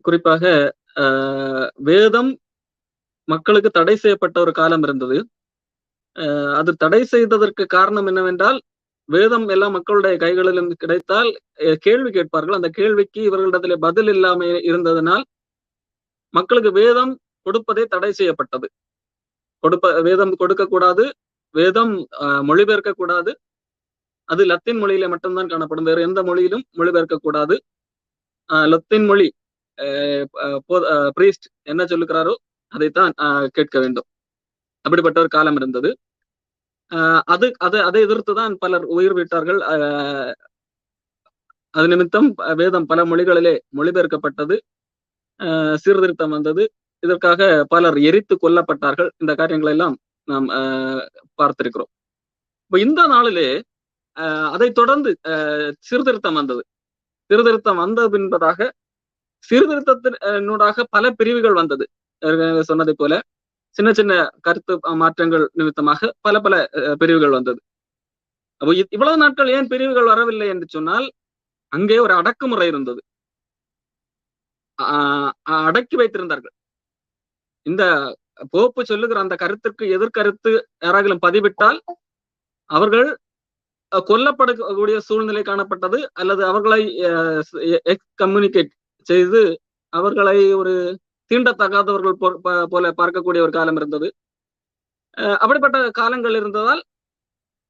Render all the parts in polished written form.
குறிப்பாக வேதம் மக்களுக்கு தடை செய்யப்பட்ட ஒரு காலம் இருந்தது. அது தடை செய்ததற்கு காரணம் என்னவென்றால், வேதம் எல்லா மக்களுடைய கைகளிலும் கிடைத்தால் கேள்வி கேட்பார்கள். அந்த கேள்விக்கு இவர்களிடத்திலே பதில் இல்லாம இருந்ததனால், மக்களுக்கு வேதம் கொடுப்பதே தடை செய்யப்பட்டது. வேதம் கொடுக்கக்கூடாது, வேதம் மொழிபெயர்க்க கூடாது. அது லத்தீன் மொழியில மட்டும்தான் காணப்படும். வேறு எந்த மொழியிலும் மொழிபெயர்க்க கூடாது. லத்தீன் மொழி பிரீஸ்ட் என்ன சொல்லுகிறாரோ அதைத்தான் கேட்க வேண்டும். அப்படிப்பட்ட ஒரு காலம் இருந்தது. அதை எதிர்த்துதான் பலர் உயிர் விட்டார்கள். அது நிமித்தம் வேதம் பல மொழிகளிலே மொழிபெயர்க்கப்பட்டது. சீர்திருத்தம் வந்தது. இதற்காக பலர் எரித்து கொல்லப்பட்டார்கள். இந்த காரியங்களை எல்லாம் நாம் பார்த்திருக்கிறோம். இப்ப இந்த நாளிலே அதை தொடர்ந்து சீர்திருத்தம் வந்தது. சீர்திருத்தம் வந்த பின்பதாக சீர்திருத்தத்தினூடாக பல பிரிவுகள் வந்தது. சொன்னதை போல சின்ன சின்ன கருத்து மாற்றங்கள் நிமித்தமாக பல பல பிரிவுகள் வந்தது. அப்போ இவ்வளவு நாட்கள் ஏன் பிரிவுகள் வரவில்லை என்று சொன்னால், அங்கே ஒரு அடக்குமுறை இருந்தது. அடக்கி வைத்திருந்தார்கள். இந்த போப்பு சொல்லுகிற அந்த கருத்துக்கு எதிர்கருத்து யாராகிலும் பதிவிட்டால் அவர்கள் கொல்லப்படக்கூடிய சூழ்நிலை காணப்பட்டது. அல்லது அவர்களை கம்யூனிகேட் செய்து அவர்களை ஒரு தீண்டத்தகாதவர்கள் போல பார்க்கக்கூடிய ஒரு காலம் இருந்தது. அப்படிப்பட்ட காலங்கள் இருந்ததால்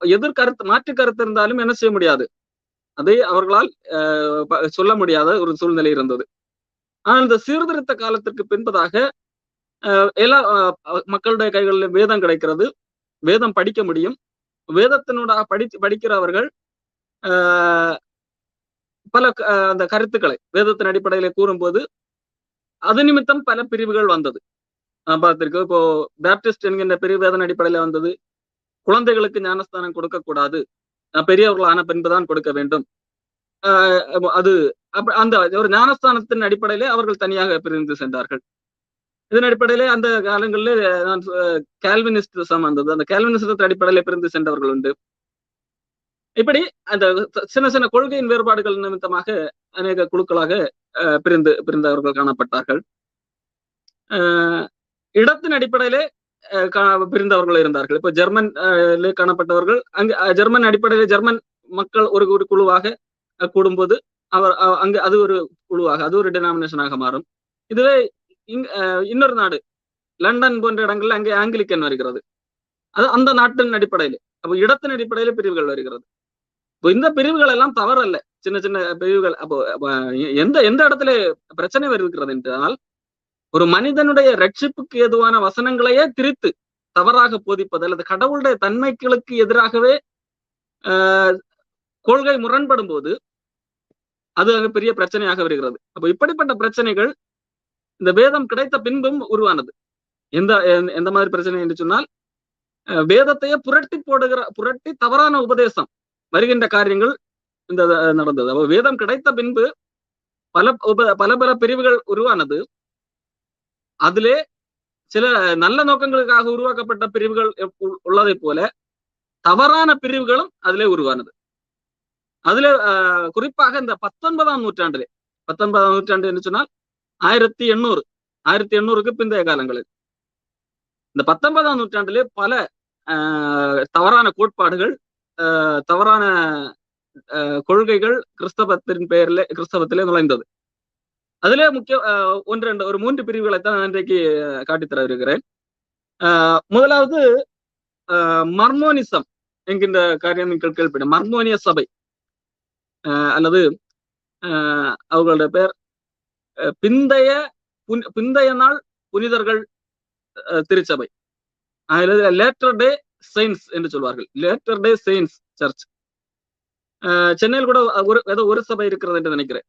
எதிர்கருத்து மாற்று கருத்து இருந்தாலும் என்ன செய்ய முடியாது, அதை அவர்களால் சொல்ல முடியாத ஒரு சூழ்நிலை இருந்தது. ஆனால் இந்த சீர்திருத்த காலத்திற்கு பின்பதாக எல்லா மக்களுடைய கைகளில் வேதம் கிடைக்கிறது, வேதம் படிக்க முடியும். வேதத்தினூடாக படிக்கிறவர்கள் பல அந்த கருத்துக்களை வேதத்தின் அடிப்படையில கூறும்போது அது நிமித்தம் பல பிரிவுகள் வந்தது. பார்த்திருக்கோம். இப்போ பேப்டிஸ்ட் என்கின்ற பிரிவு வேதன் அடிப்படையில வந்தது. குழந்தைகளுக்கு ஞானஸ்தானம் கொடுக்க கூடாது, பெரியவர்களான பின்புதான் கொடுக்க வேண்டும். அது அந்த ஒரு ஞானஸ்தானத்தின் அடிப்படையிலே அவர்கள் தனியாக பிரிந்து சென்றார்கள். இதன் அடிப்படையிலே அந்த காலங்களில் கால்வினிஸ்டிசம் வந்தது. அந்த கால்வினிசத்தின் அடிப்படையில பிரிந்து சென்றவர்கள் உண்டு. இப்படி அந்த சின்ன சின்ன கொள்கையின் வேறுபாடுகள் நிமித்தமாக அநேக குழுக்களாக பிரிந்தவர்கள் காணப்பட்டார்கள். இடத்தின் அடிப்படையிலே பிரிந்தவர்கள் இருந்தார்கள். இப்ப ஜெர்மன் காணப்பட்டவர்கள் அங்கு ஜெர்மன் அடிப்படையிலே ஜெர்மன் மக்கள் ஒரு குழுவாக கூடும்போது அங்கு அது ஒரு குழுவாக, அது ஒரு டினாமினேஷனாக மாறும். இதுவே இன்னொரு நாடு லண்டன் போன்ற இடங்கள்ல அங்கே ஆங்கிலிக்கன் வருகிறது. அது அந்த நாட்டின் அடிப்படையில, அப்போ இடத்தின் அடிப்படையில பிரிவுகள் வருகிறது. இப்போ இந்த பிரிவுகள் எல்லாம் தவறல்ல, சின்ன சின்ன பிரிவுகள். அப்போ எந்த இடத்துல பிரச்சனை வருகிறது என்றால், ஒரு மனிதனுடைய ரட்சிப்புக்கு ஏதுவான வசனங்களையே திரித்து தவறாக போதிப்பது அல்லது கடவுளுடைய தன்மைகளுக்கு எதிராகவே கொள்கை முரண்படும் போது அது அங்க பெரிய பிரச்சனையாக வருகிறது. அப்போ இப்படிப்பட்ட பிரச்சனைகள் இந்த வேதம் கிடைத்த பின்பும் உருவானது. எந்த மாதிரி பிரச்சனை என்று சொன்னால், வேதத்தையே புரட்டி தவறான உபதேசம் வருகின்ற காரியங்கள் இந்த நடந்தது. அப்போ வேதம் கிடைத்த பின்பு பல பல பிரிவுகள் உருவானது. அதிலே சில நல்ல நோக்கங்களுக்காக உருவாக்கப்பட்ட பிரிவுகள் உள்ளதை போல தவறான பிரிவுகளும் அதிலே உருவானது. அதுல குறிப்பாக இந்த 19ஆம் நூற்றாண்டு என்று சொன்னால் 1800க்கு பிந்தைய காலங்களில் இந்த 19ஆம் நூற்றாண்டிலே பல தவறான கோட்பாடுகள், தவறான கொள்கைகள் கிறிஸ்தவத்திலே நுழைந்தது. அதிலே முக்கிய ஒரு 3 பிரிவுகளைத்தான் நான் இன்றைக்கு காட்டித்தர இருக்கிறேன். முதலாவது மர்மோனிசம் என்கின்ற காரியம் நீங்கள் கேள்விப்பட்ட மர்மோனிய சபை, அல்லது அவர்களுடைய பெயர் பிந்தைய நாள் புனிதர்கள் திருச்சபை, லேட்டர் டே செயின்ஸ் என்று சொல்வார்கள். லேட்டர் டே செயின்ஸ் சர்ச். சென்னையில் கூட ஏதோ ஒரு சபை இருக்கிறது என்று நினைக்கிறேன்.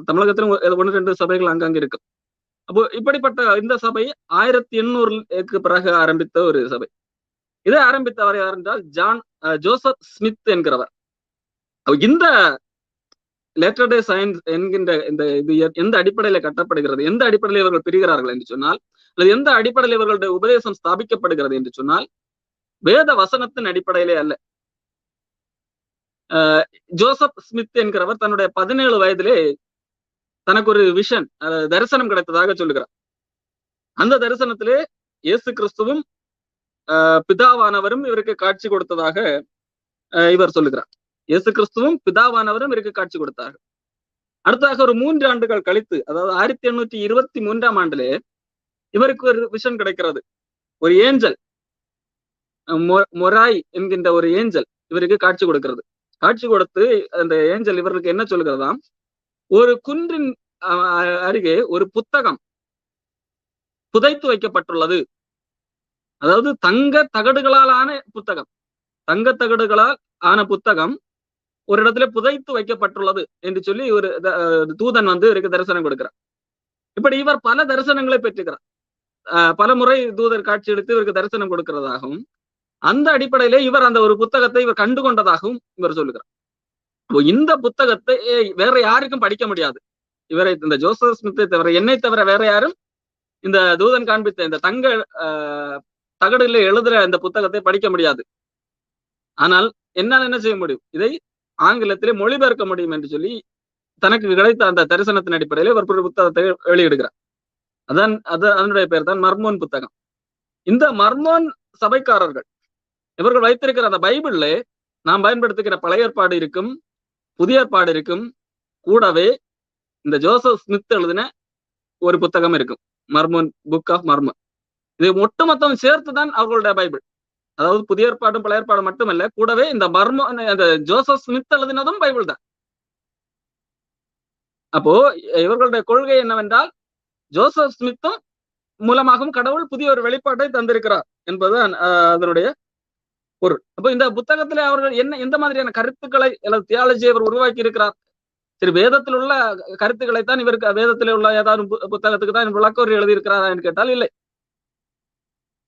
தமிழகத்திலும் 1-2 சபைகள் அங்கங்க இருக்கு. அப்போ இப்படிப்பட்ட இந்த சபை 1800க்கு பிறகு ஆரம்பித்த ஒரு சபை. இதை ஆரம்பித்தவர் யார் என்றால் ஜோசப் ஸ்மித் என்கிறவர். இந்த லேட்டர் டே சயின்ஸ் என்கின்ற இது எந்த அடிப்படையில கட்டப்படுகிறது, எந்த அடிப்படையில் இவர்கள் பிரிகிறார்கள் என்று சொன்னால், அல்லது எந்த அடிப்படையில் இவர்களுடைய உபதேசம் ஸ்தாபிக்கப்படுகிறது என்று சொன்னால், வேத வசனத்தின் அடிப்படையிலே அல்ல. ஜோசப் ஸ்மித் என்கிறவர் தன்னுடைய 17 வயதிலே தனக்கு ஒரு விஷன் தரிசனம் கிடைத்ததாக சொல்லுகிறார். அந்த தரிசனத்திலே இயேசு கிறிஸ்துவும் பிதாவானவரும் இவருக்கு காட்சி கொடுத்ததாக இவர் சொல்லுகிறார். இயேசு கிறிஸ்துவும் பிதாவானவரும் இவருக்கு காட்சி கொடுத்தார்கள். அடுத்ததாக ஒரு 3 ஆண்டுகள் கழித்து, அதாவது 1823ஆம் ஆண்டிலே இவருக்கு ஒரு விஷன் கிடைக்கிறது. ஒரு ஏஞ்சல், மொராய் என்கின்ற ஒரு ஏஞ்சல் இவருக்கு காட்சி கொடுக்கிறது. காட்சி கொடுத்து அந்த ஏஞ்சல் இவருக்கு என்ன சொல்கிறதாம், ஒரு குன்றின் அருகே ஒரு புத்தகம் புதைத்து வைக்கப்பட்டுள்ளது. அதாவது தங்க தகடுகளால் ஆன புத்தகம், தங்க தகடுகளால் ஆன புத்தகம் ஒரு இடத்துல புதைத்து வைக்கப்பட்டுள்ளது என்று சொல்லி ஒரு தூதன் வந்து இவருக்கு தரிசனம் கொடுக்கிறார். இப்படி இவர் பல தரிசனங்களை பெற்றுக்கிறார். பல முறை தூதர் காட்சி எடுத்து இவருக்கு தரிசனம் கொடுக்கிறதாகவும், அந்த அடிப்படையிலே இவர் அந்த ஒரு புத்தகத்தை இவர் கண்டு கொண்டதாகவும் இவர் சொல்லுகிறார். இந்த புத்தகத்தை வேற யாருக்கும் படிக்க முடியாது. இவரை, இந்த ஜோசப் ஸ்மித்தை தவிர, என்னை தவிர வேற யாரும் இந்த தூதன் காண்பித்த இந்த தங்க தகடுல எழுதுற இந்த புத்தகத்தை படிக்க முடியாது. ஆனால் என்னால் என்ன செய்ய முடியும், இதை ஆங்கிலத்திலே மொழிபெயர்க்க முடியும் என்று சொல்லி தனக்கு கிடைத்த அந்த தரிசனத்தின் அடிப்படையில் இவர் ஒரு புத்தகத்தை வெளியிடுகிறார். அதனுடைய பெயர் தான் மர்மோன் புத்தகம். இந்த மர்மோன் சபைக்காரர்கள் இவர்கள் வைத்திருக்கிற அந்த பைபிள்ல நாம் பயன்படுத்துகிற பழைய ஏற்பாடு இருக்கும், புதிய ஏற்பாடு இருக்கும், கூடவே இந்த ஜோசப் ஸ்மித் எழுதின ஒரு புத்தகம் இருக்கும், மர்மோன், புக் ஆஃப் மர்மோன். இது ஒட்டுமொத்தம் சேர்த்துதான் அவர்களுடைய பைபிள். அதாவது புதிய ஏற்பாடும் பழைய ஏற்பாடு மட்டுமல்ல, கூடவே இந்த மர்மோன், அந்த ஜோசப் ஸ்மித் எழுதினதும் பைபிள் தான். அப்போ இவர்களுடைய கொள்கை என்னவென்றால், ஜோசப் ஸ்மித்தும் மூலமாகவும் கடவுள் புதிய ஒரு வெளிப்பாட்டை தந்திருக்கிறார் என்பதுதான் அதனுடைய பொருள். அப்போ இந்த புத்தகத்திலே அவர்கள் எந்த மாதிரியான கருத்துக்களை அல்லது தியாலஜியை அவர் உருவாக்கி இருக்கிறார்? சரி, வேதத்தில் உள்ள கருத்துக்களைத்தான் இவருக்கு, வேதத்தில் உள்ள ஏதாவது புத்தகத்துக்கு தான் விளக்கம் எழுதியிருக்கிறாரா என்று கேட்டால் இல்லை.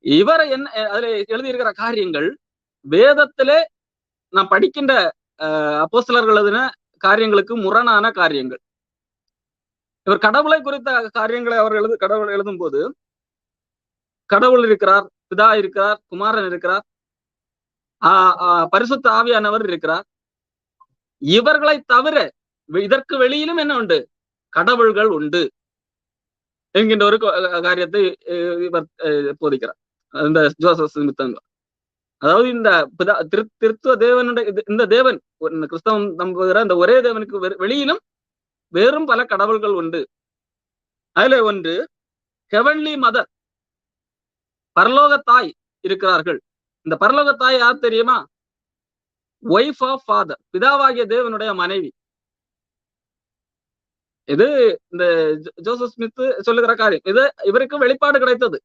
இவரை என்ன அதுல எழுதியிருக்கிற காரியங்கள் வேதத்திலே நாம் படிக்கின்ற அப்போஸ்தலர்கள் எழுதின காரியங்களுக்கு முரணான காரியங்கள். இவர் கடவுளை குறித்த காரியங்களை அவர் கடவுள் எழுதும் போது, கடவுள் இருக்கிறார், பிதா இருக்கிறார், குமாரன் இருக்கிறார், பரிசுத்த ஆவியானவர் இருக்கிறார். இவர்களை தவிர இதற்கு வெளியிலும் என்ன உண்டு, கடவுள்கள் உண்டு என்கின்ற ஒரு காரியத்தை இவர் போதிக்கிறார், இந்த ஜோசப் ஸ்மித். அதாவது இந்த திருத்துவ தேவனுடைய இந்த தேவன், கிறிஸ்தவம் நம்புகிற இந்த ஒரே தேவனுக்கு வெளியிலும் வேறும் பல கடவுள்கள் உண்டு. அதுல ஒன்று ஹெவன்லி மதர், பரலோக தாய் இருக்கிறார்கள். இந்த பரலோக தாய் யார் தெரியுமா? ஒய்ஃப் ஆஃப் ஃபாதர், பிதாவாகிய தேவனுடைய மனைவி. இது இந்த ஜோசப் ஸ்மித் சொல்லுகிற காரியம். இது இவருக்கு வெளிப்பாடு கிடைத்தது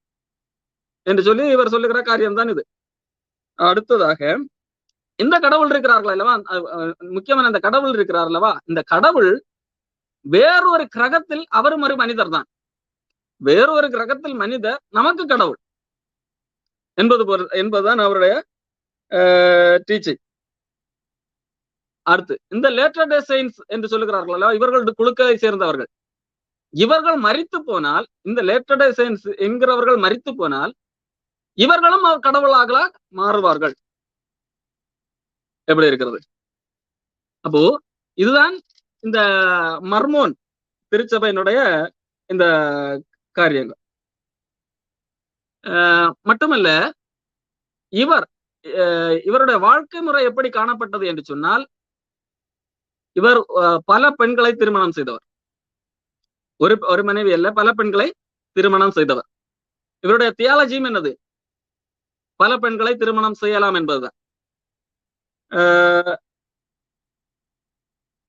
என்று சொல்லி இவர் சொல்லுகிற காரியம் தான் இது. அடுத்ததாக, இந்த கடவுள் இருக்கிறார்கள் அல்லவா, முக்கியமான இந்த கடவுள் இருக்கிறார் அல்லவா, இந்த கடவுள் வேறொரு கிரகத்தில் அவரும் ஒரு மனிதர் தான். வேறொரு கிரகத்தில் மனிதர், நமக்கு கடவுள் என்பதுதான் அவருடைய டீச்சிங். அடுத்து, இந்த லேட்டர் டே சயின்ஸ் என்று சொல்லுகிறார்கள் அல்லவா, இவர்கள் குழுக்களை சேர்ந்தவர்கள். இவர்கள் மரித்து போனால், இந்த லேட்டர் டே சயின்ஸ் என்கிறவர்கள் மரித்து போனால், இவர்களும் கடவுளாக மாறுவார்கள். எப்படி இருக்கிறது? அப்போ இதுதான் இந்த மர்மோன் திருச்சபையினுடைய இந்த காரியங்கள். மட்டுமல்ல, இவருடைய வாழ்க்கை முறை எப்படி காணப்பட்டது என்று சொன்னால், இவர் பல பெண்களை திருமணம் செய்தவர். ஒரு மனைவி அல்ல, பல பெண்களை திருமணம் செய்தவர். இவருடைய தியாலஜியும் என்னது? பல பெண்களை திருமணம் செய்யலாம் என்பதுதான்.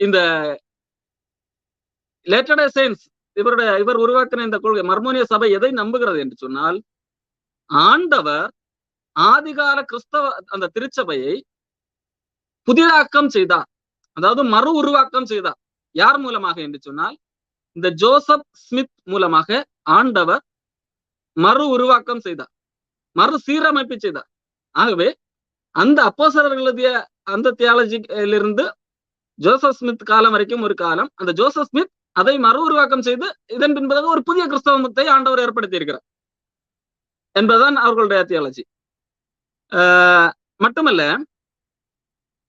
இந்த லேட்டர் டே சயின்ஸ் இவர் உருவாக்கின இந்த கொள்கை, மர்மோனிய சபை எதை நம்புகிறது என்று சொன்னால், ஆண்டவர் ஆதிகால கிறிஸ்தவ அந்த திருச்சபையை புதிதாக்கம் செய்தார், அதாவது மறு உருவாக்கம் செய்தார். யார் மூலமாக என்று சொன்னால், இந்த ஜோசப் ஸ்மித் மூலமாக ஆண்டவர் மறு உருவாக்கம் செய்தார், மறு சீரமைப்பு செய்தார். ஆகவே அந்த அப்போஸ்தலர்கள் எழுதிய அந்த தியாலஜியிலிருந்து ஜோசப் ஸ்மித் காலம் வரைக்கும் ஒரு காலம், அந்த ஜோசப் ஸ்மித் அதை மறு உருவாக்கம் செய்து இதன் பின்பதாக ஒரு புதிய கிறிஸ்தவத்தை ஆண்டவர் ஏற்படுத்தி இருக்கிறார் என்பதுதான் அவர்களுடைய தியாலஜி. மட்டுமல்ல,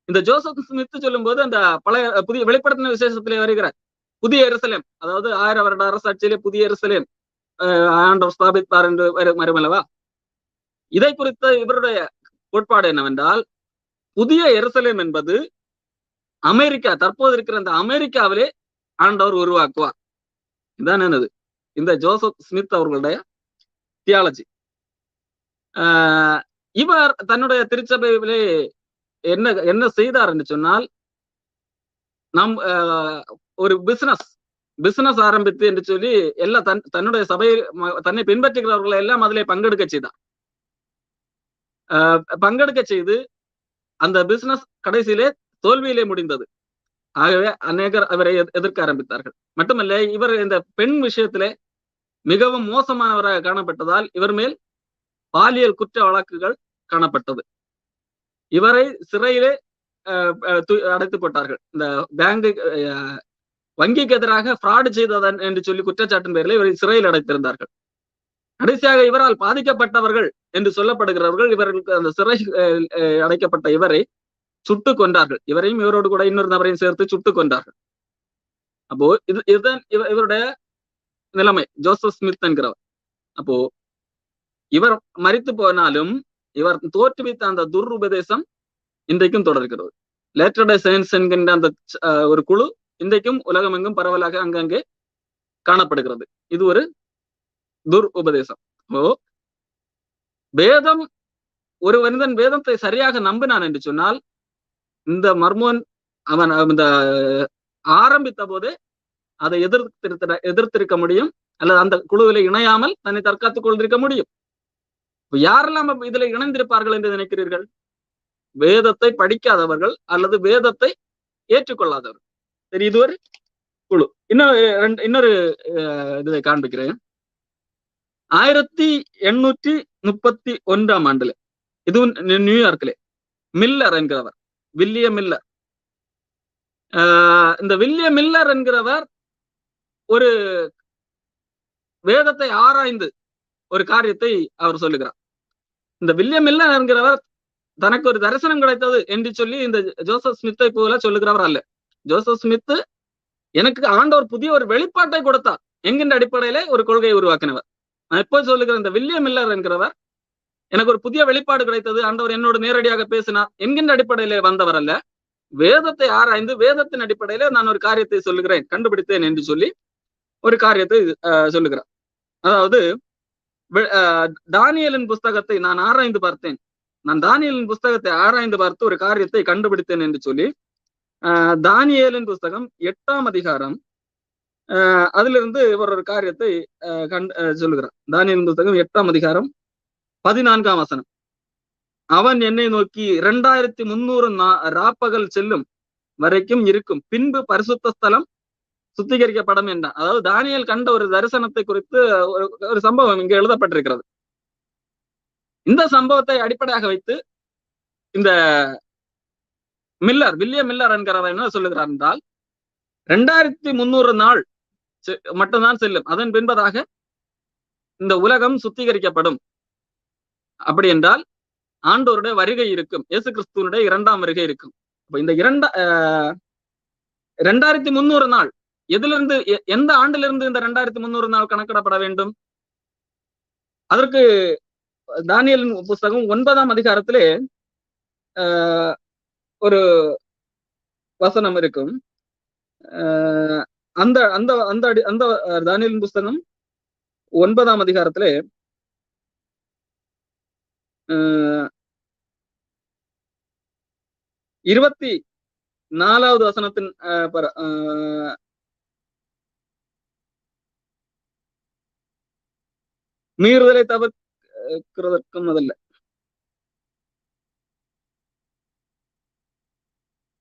இந்த ஜோசப் ஸ்மித் சொல்லும் போது அந்த பழைய புதிய வெளிப்படுத்தின விசேஷத்திலே வருகிற புதிய எருசலேம், அதாவது 1000 வருட அரசாட்சியிலே புதிய எருசலேம் ஆண்டவர் ஸ்தாபித்தார் என்று மறுமலவா. இதை குறித்த இவருடைய கோட்பாடு என்னவென்றால், புதிய எருசலேம் என்பது அமெரிக்கா, தற்போது இருக்கிற அந்த அமெரிக்காவிலே ஆண்டவர் உருவாக்குவார். இதான் என்னது இந்த ஜோசப் ஸ்மித் அவர்களுடைய தியாலஜி. இவர் தன்னுடைய திருச்சபையிலே என்ன என்ன செய்தார் என்று சொன்னால், நம் ஒரு பிசினஸ் ஆரம்பித்து என்று சொல்லி எல்லா தன்னுடைய சபையில் தன்னை பின்பற்றுகிறவர்களை எல்லாம் அதிலே பங்கெடுக்க செய்தார். பங்கெடுக்க செய்து அந்த பிசினஸ் கடைசியிலே தோல்வியிலே முடிந்தது. ஆகவே அநேகர் அவரை எதிர்க்க ஆரம்பித்தார்கள். மட்டுமல்ல, இவர் இந்த பெண் விஷயத்திலே மிகவும் மோசமானவராக காணப்பட்டதால் இவர் மேல் பாலியல் குற்ற வழக்குகள் காணப்பட்டது. இவரை சிறையிலே அடைத்து போட்டார்கள். இந்த வங்கிக்கு எதிராக ஃப்ராடு செய்ததன் என்று சொல்லி குற்றச்சாட்டின் பேரில் இவரை சிறையில் அடைத்திருந்தார்கள். கடைசியாக இவரால் பாதிக்கப்பட்டவர்கள் என்று சொல்லப்படுகிறவர்கள் இவர்களுக்கு அந்த சிறை அடைக்கப்பட்ட இவரை சுட்டு கொண்டார்கள். இவரையும் இவரோடு கூட இன்னொரு நபரையும் சேர்த்து சுட்டு கொண்டார்கள். அப்போ இதுதான் இவருடைய நிலைமை, ஜோசப் ஸ்மித் என்கிறவர். அப்போ இவர் மரித்து போனாலும் இவர் தோற்றுவித்த அந்த துருபதேசம் இன்றைக்கும் தொடர்கிறது. லேட்டர் டே சயின்ஸ் என்கின்ற அந்த ஒரு குழு இன்றைக்கும் உலகமெங்கும் பரவலாக அங்கங்கே காணப்படுகிறது. இது ஒரு உபதேசம். வேதம், ஒரு மனிதன் வேதத்தை சரியாக நம்பினான் என்று சொன்னால், இந்த மர்மோன் அவன் இந்த ஆரம்பித்த போதே அதை எதிர்த்திருக்க முடியும், அல்லது அந்த குழுவில இணையாமல் தன்னை தற்காத்துக் கொண்டிருக்க முடியும். யாரெல்லாம் இதுல இணைந்திருப்பார்கள் என்று நினைக்கிறீர்கள்? வேதத்தை படிக்காதவர்கள் அல்லது வேதத்தை ஏற்றுக்கொள்ளாதவர்கள். சரி, இது ஒரு குழு. இன்னொரு இதை காண்பிக்கிறேன். 1831ஆம் ஆண்டுல, இதுவும் நியூயார்க்ல, மில்லர் என்கிறவர், வில்லியம் மில்லர். இந்த வில்லியம் மில்லர் என்கிறவர் ஒரு வேதத்தை ஆராய்ந்து ஒரு காரியத்தை அவர் சொல்லுகிறார். இந்த வில்லியம் மில்லர் என்கிறவர் தனக்கு ஒரு தரிசனம் கிடைத்தது என்று சொல்லி இந்த ஜோசப் ஸ்மித்தை போல சொல்லுகிறவர் அல்ல. ஜோசப் ஸ்மித் எனக்கு ஆண்டவர் புதிய ஒரு வெளிப்பாட்டை கொடுத்தார் என்கின்ற அடிப்படையில ஒரு கொள்கையை உருவாக்கினவர். நான் எப்போ சொல்லுகிற இந்த வில்லியம் மில்லர் என்கிறவர் எனக்கு ஒரு புதிய வெளிப்பாடு கிடைத்தது, ஆண்டவர் என்னோடு நேரடியாக பேசினார் என்கின்ற அடிப்படையிலே வந்தவர் அல்ல. வேதத்தை ஆராய்ந்து வேதத்தின் அடிப்படையில நான் ஒரு காரியத்தை சொல்லுகிறேன், கண்டுபிடித்தேன் என்று சொல்லி ஒரு காரியத்தை சொல்லுகிறார். அதாவது தானியேலின் புஸ்தகத்தை நான் ஆராய்ந்து பார்த்தேன், நான் தானியேலின் புஸ்தகத்தை ஆராய்ந்து பார்த்து ஒரு காரியத்தை கண்டுபிடித்தேன் என்று சொல்லி தானியேலின் புஸ்தகம் 8ஆம் அதிகாரம் அதிலிருந்து ஒரு காரியத்தை சொல்லுகிறார். தானியேலின் புஸ்தகம் 8ஆம் அதிகாரம் 14ஆம் வசனம். அவன் என்னை நோக்கி 2300 ராப்பகல் செல்லும் வரைக்கும் இருக்கும், பின்பு பரிசுத்த ஸ்தலம் சுத்திகரிக்கப்படும் என்றான். அதாவது தானியேல் கண்ட ஒரு தரிசனத்தை குறித்து ஒரு சம்பவம் இங்கே எழுதப்பட்டிருக்கிறது. இந்த சம்பவத்தை அடிப்படையாக வைத்து இந்த வில்லியம் மில்லர் என்கிறவர் என்ன சொல்லுகிறார் என்றால், 2300 நாள் மட்டும்தான் செல்லும், அதன் பின்பதாக இந்த உலகம் சுத்திகரிக்கப்படும். அப்படி என்றால் ஆண்டவருடைய வருகை இருக்கும், இயேசு கிறிஸ்துவனுடைய 2ஆம் வருகை இருக்கும். அப்ப இந்த 2300 நாள் எதிலிருந்து, எந்த ஆண்டிலிருந்து இந்த 2300 நாள் கணக்கிடப்பட வேண்டும்? அதற்கு தானியேலின் புஸ்தகம் 9ஆம் அதிகாரத்திலே ஒரு வசனம் இருக்கும். அந்த அந்த அந்த அந்த தானியேலின் புஸ்தகம் 9ஆம் அதிகாரத்திலே 24வது வசனத்தின் மீறுதலை தவிர்க்கிறதற்கும் முதல்ல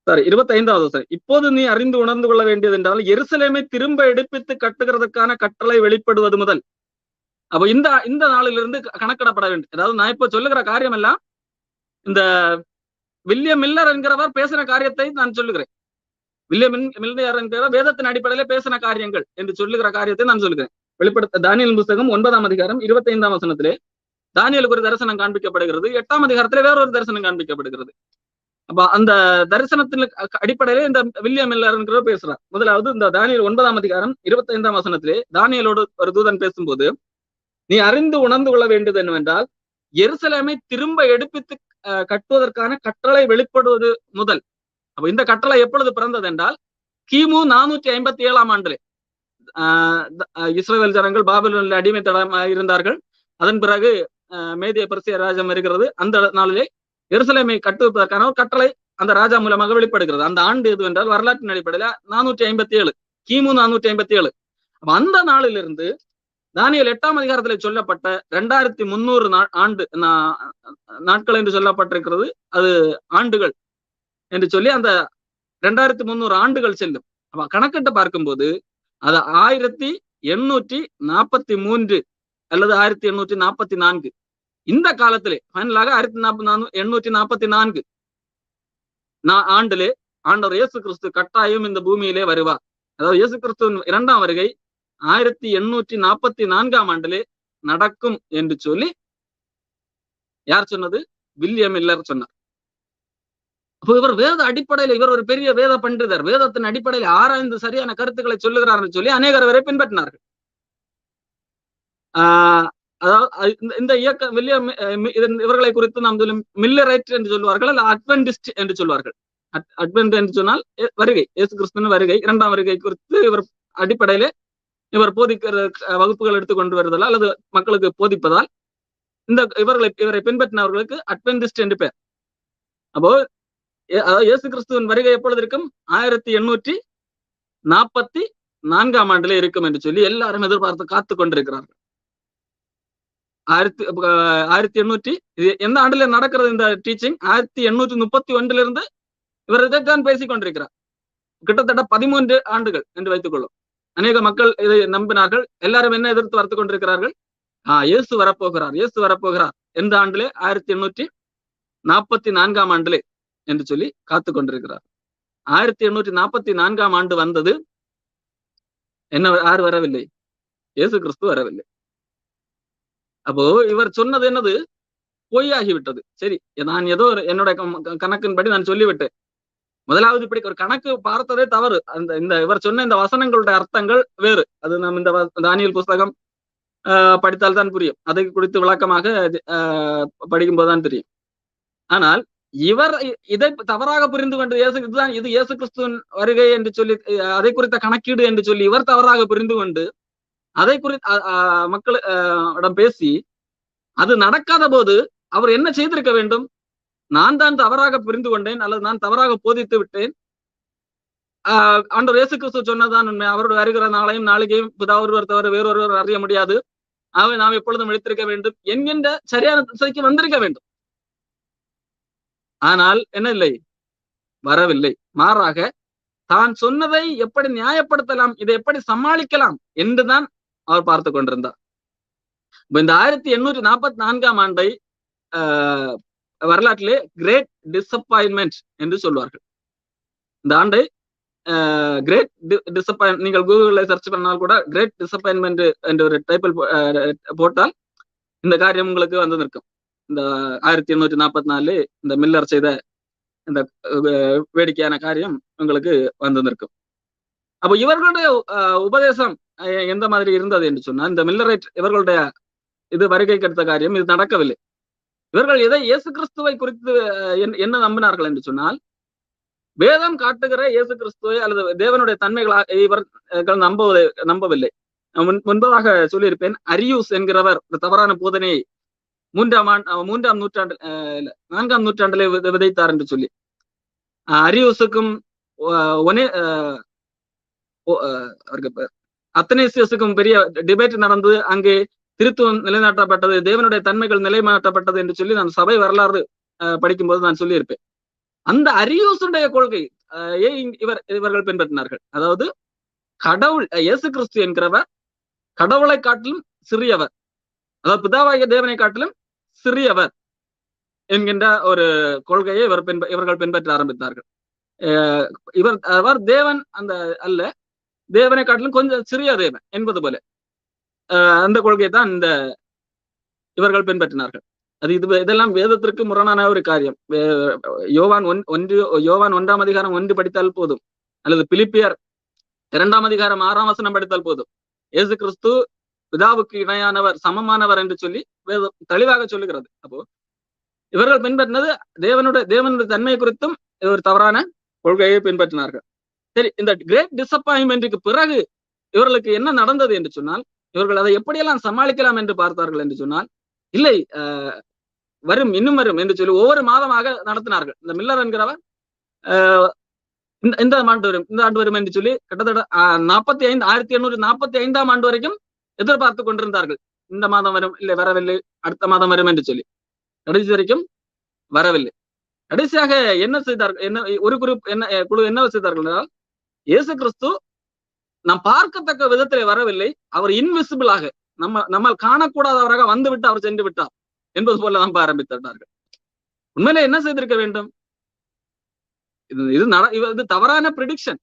25வது வசனம். இப்போது நீ அறிந்து உணர்ந்து கொள்ள வேண்டியது என்றால், எருசலேமை திரும்ப எடுப்பித்து கட்டுகிறதுக்கான கட்டளை வெளிப்படுவது முதல். அப்ப இந்த நாளிலிருந்து கணக்கிடப்பட வேண்டும். அதாவது நான் இப்ப சொல்லுகிற காரியம் எல்லாம் இந்த வில்லியம் மில்லர் என்கிறவர் பேசின காரியத்தை நான் சொல்லுகிறேன். வில்லியம் மில்லர் என்கிறவர் வேதத்தின் அடிப்படையில பேசின காரியங்கள் என்று சொல்லுகிற காரியத்தை நான் சொல்லுகிறேன். வெளிப்படுத்த தானியேல் புஸ்தகம் 9ஆம் அதிகாரம் 25ஆம் வசனத்திலே தானியேலுக்கு ஒரு தரிசனம் காண்பிக்கப்படுகிறது. 8ஆம் அதிகாரத்திலே வேறொரு தரிசனம் காண்பிக்கப்படுகிறது. அப்ப அந்த தரிசனத்தின் அடிப்படையில இந்த வில்லியம் மில்லர் பேசுறார். முதலாவது இந்த தானியேல் 9ஆம் அதிகாரம் 25ஆம் வசனத்திலே தானியேலோடு ஒரு தூதன் பேசும்போது, நீ அறிந்து உணர்ந்து கொள்ள வேண்டியது என்னவென்றால், எருசலேமை திரும்ப எடுப்பித்து கட்டுவதற்கான கட்டளை வெளிப்படுவது முதல். அப்ப இந்த கட்டளை எப்பொழுது பிறந்தது என்றால், கிமு 457ஆம் ஆண்டிலே இஸ்ரவேல் ஜனங்கள் பாபிலோனில் அடிமைத்தனமாக இருந்தார்கள். அதன் பிறகு மேதிய பெர்சிய ராஜ்யம் வருகிறது. அந்த நாளிலே எருசலேமை கட்டுவதற்கான ஒரு கட்டளை அந்த ராஜா மூலமாக வெளிப்படுகிறது. அந்த ஆண்டு எது என்றால் வரலாற்றின் அடிப்படையில 457, கிமு 457. அந்த நாளிலிருந்து தானியேல் 8ஆம் அதிகாரத்தில் சொல்லப்பட்ட 2300 ஆண்டு நாட்கள் என்று சொல்லப்பட்டிருக்கிறது. அது ஆண்டுகள் என்று சொல்லி அந்த 2300 ஆண்டுகள் செல்லும். அப்ப கணக்கிட்டு பார்க்கும்போது அது 1843 அல்லது 1844 இந்த காலத்திலே ஃபைனலாக 1844 ஆண்டிலே ஆண்டவர் இயேசு கிறிஸ்து கட்டாயம் இந்த பூமியிலே வருவார். அதாவது இயேசு கிறிஸ்துவின் 2ஆம் வருகை 1844ஆம் ஆண்டிலே நடக்கும் என்று சொல்லி யார் சொன்னது? வில்லியம் மில்லர் சொன்னார். அப்போ இவர் வேத அடிப்படையில் இவர் ஒரு பெரிய வேத பண்டிதர், வேதத்தின் அடிப்படையில் ஆராய்ந்து சரியான கருத்துக்களை சொல்லுகிறார் என்று சொல்லி அநேகர் வரை பின்பற்றினார்கள். அதாவது இந்த இயக்க வில்லியம் இவர்களை குறித்து நாம் மில்லரைட் என்று சொல்வார்கள், அல்ல அட்வென்டிஸ்ட் என்று சொல்வார்கள். அட்வென்ட் என்று சொன்னால் வருகை, இயேசு கிறிஸ்துவின் வருகை, 2ஆம் வருகை குறித்து இவர் அடிப்படையிலே இவர் போதிக்கிற வகுப்புகள் எடுத்துக்கொண்டு வருவதால் அல்லது மக்களுக்கு போதிப்பதால் இவரை பின்பற்றினவர்களுக்கு அட்வென்டிஸ்ட் என்று பெயர். அப்போ இயேசு கிறிஸ்துவின் வருகை எப்பொழுது இருக்கும்? 1844ஆம் ஆண்டிலே இருக்கும் என்று சொல்லி எல்லாரும் எதிர்பார்த்து காத்து கொண்டிருக்கிறார்கள். 1800 எந்த ஆண்டுல நடக்கிறது இந்த டீச்சிங்? 1831 இவர் இதைத்தான் பேசிக் கொண்டிருக்கிறார். கிட்டத்தட்ட 13 ஆண்டுகள் என்று வைத்துக் கொள்ளும். அநேக மக்கள் இதை நம்பினார்கள். எல்லாரும் என்ன எதிர்த்து பார்த்து கொண்டிருக்கிறார்கள்? இயேசு வரப்போகிறார், இயேசு வரப்போகிறார். எந்த ஆண்டிலே? 1844ஆம் ஆண்டிலே என்று சொல்லி காத்து கொண்டிருக்கிறார். 1844ஆம் ஆண்டு வந்தது. என்ன, யார் வரவில்லை? இயேசு கிறிஸ்து வரவில்லை. அப்போ இவர் சொன்னது என்னது? பொய்யாகிவிட்டது. சரி, நான் ஏதோ என்னோட கணக்கின்படி நான் சொல்லிவிட்டேன். முதலாவது இப்படி ஒரு கணக்கு பார்த்ததே தவறு. இந்த இவர் சொன்ன இந்த வசனங்களுடைய அர்த்தங்கள் வேறு. அது நாம் இந்த தானியேல் புஸ்தகம் படித்தால் தான் புரியும். அதை குறித்து விளக்கமாக படிக்கும் போதுதான் தெரியும். ஆனால் இவர் இதை தவறாக புரிந்து கொண்டு இது இயேசு கிறிஸ்துவின் வருகை என்று சொல்லி அதை குறித்த கணக்கீடு என்று சொல்லி இவர் தவறாக புரிந்து கொண்டு அதை குறித்து மக்களிடம் பேசி அது நடக்காத போது அவர் என்ன செய்திருக்க வேண்டும்? நான் தான் தவறாக புரிந்து கொண்டேன் அல்லது நான் தவறாக போதித்து விட்டேன், ஆண்டவர் இயேசு கிறிஸ்து சொன்னதான் உண்மை, அவருடைய வருகிற நாளையும் நாளைக்கையும் பிதா ஒருவர் தவிர வேறொருவர் அறிய முடியாது, நாம் எப்பொழுதும் எடுத்திருக்க வேண்டும் என்கின்ற சரியான திசைக்கு வந்திருக்க வேண்டும். ஆனால் என்ன இல்லை, வரவில்லை. மாறாக தான் சொன்னதை எப்படி நியாயப்படுத்தலாம், இதை எப்படி சமாளிக்கலாம் என்றுதான் அவர் பார்த்து கொண்டிருந்தார். இந்த 1844ஆம் ஆண்டை வரலாற்றிலே கிரேட் டிசப்பாயின்மெண்ட் என்று சொல்வார்கள். இந்த ஆண்டை கிரேட் டிசப்பாயின்மெண்ட், நீங்கள் கூகுளில் சர்ச் பண்ணால் கூட கிரேட் டிசப்பாயின்மெண்ட் என்ற ஒரு டைப்பில் போட்டால் இந்த காரியம் உங்களுக்கு வந்து நிற்கும். இந்த 1844 இந்த மில்லர் செய்த இந்த வேடிக்கையான காரியம் உங்களுக்கு வந்து நிற்கும். அப்போ இவர்களுடைய உபதேசம் எந்த மாதிரி இருந்தது என்று சொன்னால், இந்த மில்லரைட் இவர்களுடைய இது வருகைக்கு அடுத்த காரியம் இது நடக்கவில்லை. இவர்கள் எதை இயேசு கிறிஸ்துவை குறித்து என்ன நம்பினார்கள் என்று சொன்னால், வேதம் காட்டுகிற இயேசு கிறிஸ்துவை அல்லது தேவனுடைய தன்மைகளாக இவர்கள் நம்பவில்லை. முன்பதாக சொல்லியிருப்பேன், அரியூஸ் என்கிறவர் தவறான போதனையை 4ஆம் நூற்றாண்டிலே விதைத்தார் என்று சொல்லி. அரியூஸுக்கும் அத்தனேசியஸுக்கும் பெரிய டிபேட் நடந்து அங்கே திருத்துவம் நிலைநாட்டப்பட்டது, தேவனுடைய தன்மைகள் நிலைநாட்டப்பட்டது என்று சொல்லி நான் சபை வரலாறு படிக்கும்போது நான் சொல்லியிருப்பேன். அந்த அரியூசுடைய கொள்கை இவர்கள் பின்பற்றினார்கள். அதாவது கடவுள் இயேசு கிறிஸ்து என்கிறவர் கடவுளை காட்டிலும் சிறியவர், அதாவது பிதாவாகிய தேவனை காட்டிலும் சிறியவர் என்கின்ற ஒரு கொள்கையை இவர்கள் பின்பற்ற ஆரம்பித்தார்கள். அவர் தேவன் அல்ல, தேவனை காட்டிலும் கொஞ்சம் சிறிய தேவன் என்பது போல அந்த கொள்கையை தான் இவர்கள் பின்பற்றினார்கள். அது இதெல்லாம் வேதத்திற்கு முரணான ஒரு காரியம். யோவான் 1 அதிகாரம் 1 படித்தால் போதும், அல்லது பிலிப்பியர் 2 அதிகாரம் 6 வசனம் படித்தால் போதும். இயேசு கிறிஸ்து பிதாவுக்கு இணையானவர், சமமானவர் என்று சொல்லி வேதம் தெளிவாக சொல்லுகிறது. அப்போ இவர்கள் பின்பற்றினது தேவனுடைய தன்மை குறித்தும் ஒரு தவறான கொள்கையை பின்பற்றினார்கள். சரி, இந்த கிரேட் டிசப்பாயின்மெண்ட்டுக்கு பிறகு இவர்களுக்கு என்ன நடந்தது என்று சொன்னால், இவர்கள் அதை எப்படியெல்லாம் சமாளிக்கலாம் என்று பார்த்தார்கள் என்று சொன்னால், இல்லை இன்னும் வரும் என்று சொல்லி ஒவ்வொரு மாதமாக நடத்தினார்கள். இந்த மில்லர் என்கிறவர் இந்த ஆண்டு வரும் என்று சொல்லி கிட்டத்தட்ட 1845 ஆண்டு வரைக்கும் எதிர்பார்த்து கொண்டிருந்தார்கள். இந்த மாதம் வரும், இல்லை வரவில்லை, அடுத்த மாதம் வரும் என்று சொல்லி கடைசி வரைக்கும் வரவில்லை. கடைசியாக என்ன செய்தார்கள், ஒரு குழு என்ன செய்தார்கள் என்றால், இயேசு கிறிஸ்து நாம் பார்க்கத்தக்க விதத்திலே வரவில்லை, அவர் இன்விசிபிளாக நம்மால் காணக்கூடாதவராக வந்துவிட்டு அவர் சென்று விட்டார் என்பது போல நம்ப ஆரம்பித்தார்கள். உண்மையிலே என்ன செய்திருக்க வேண்டும்? இது தவறான பிரிடிக்ஷன்,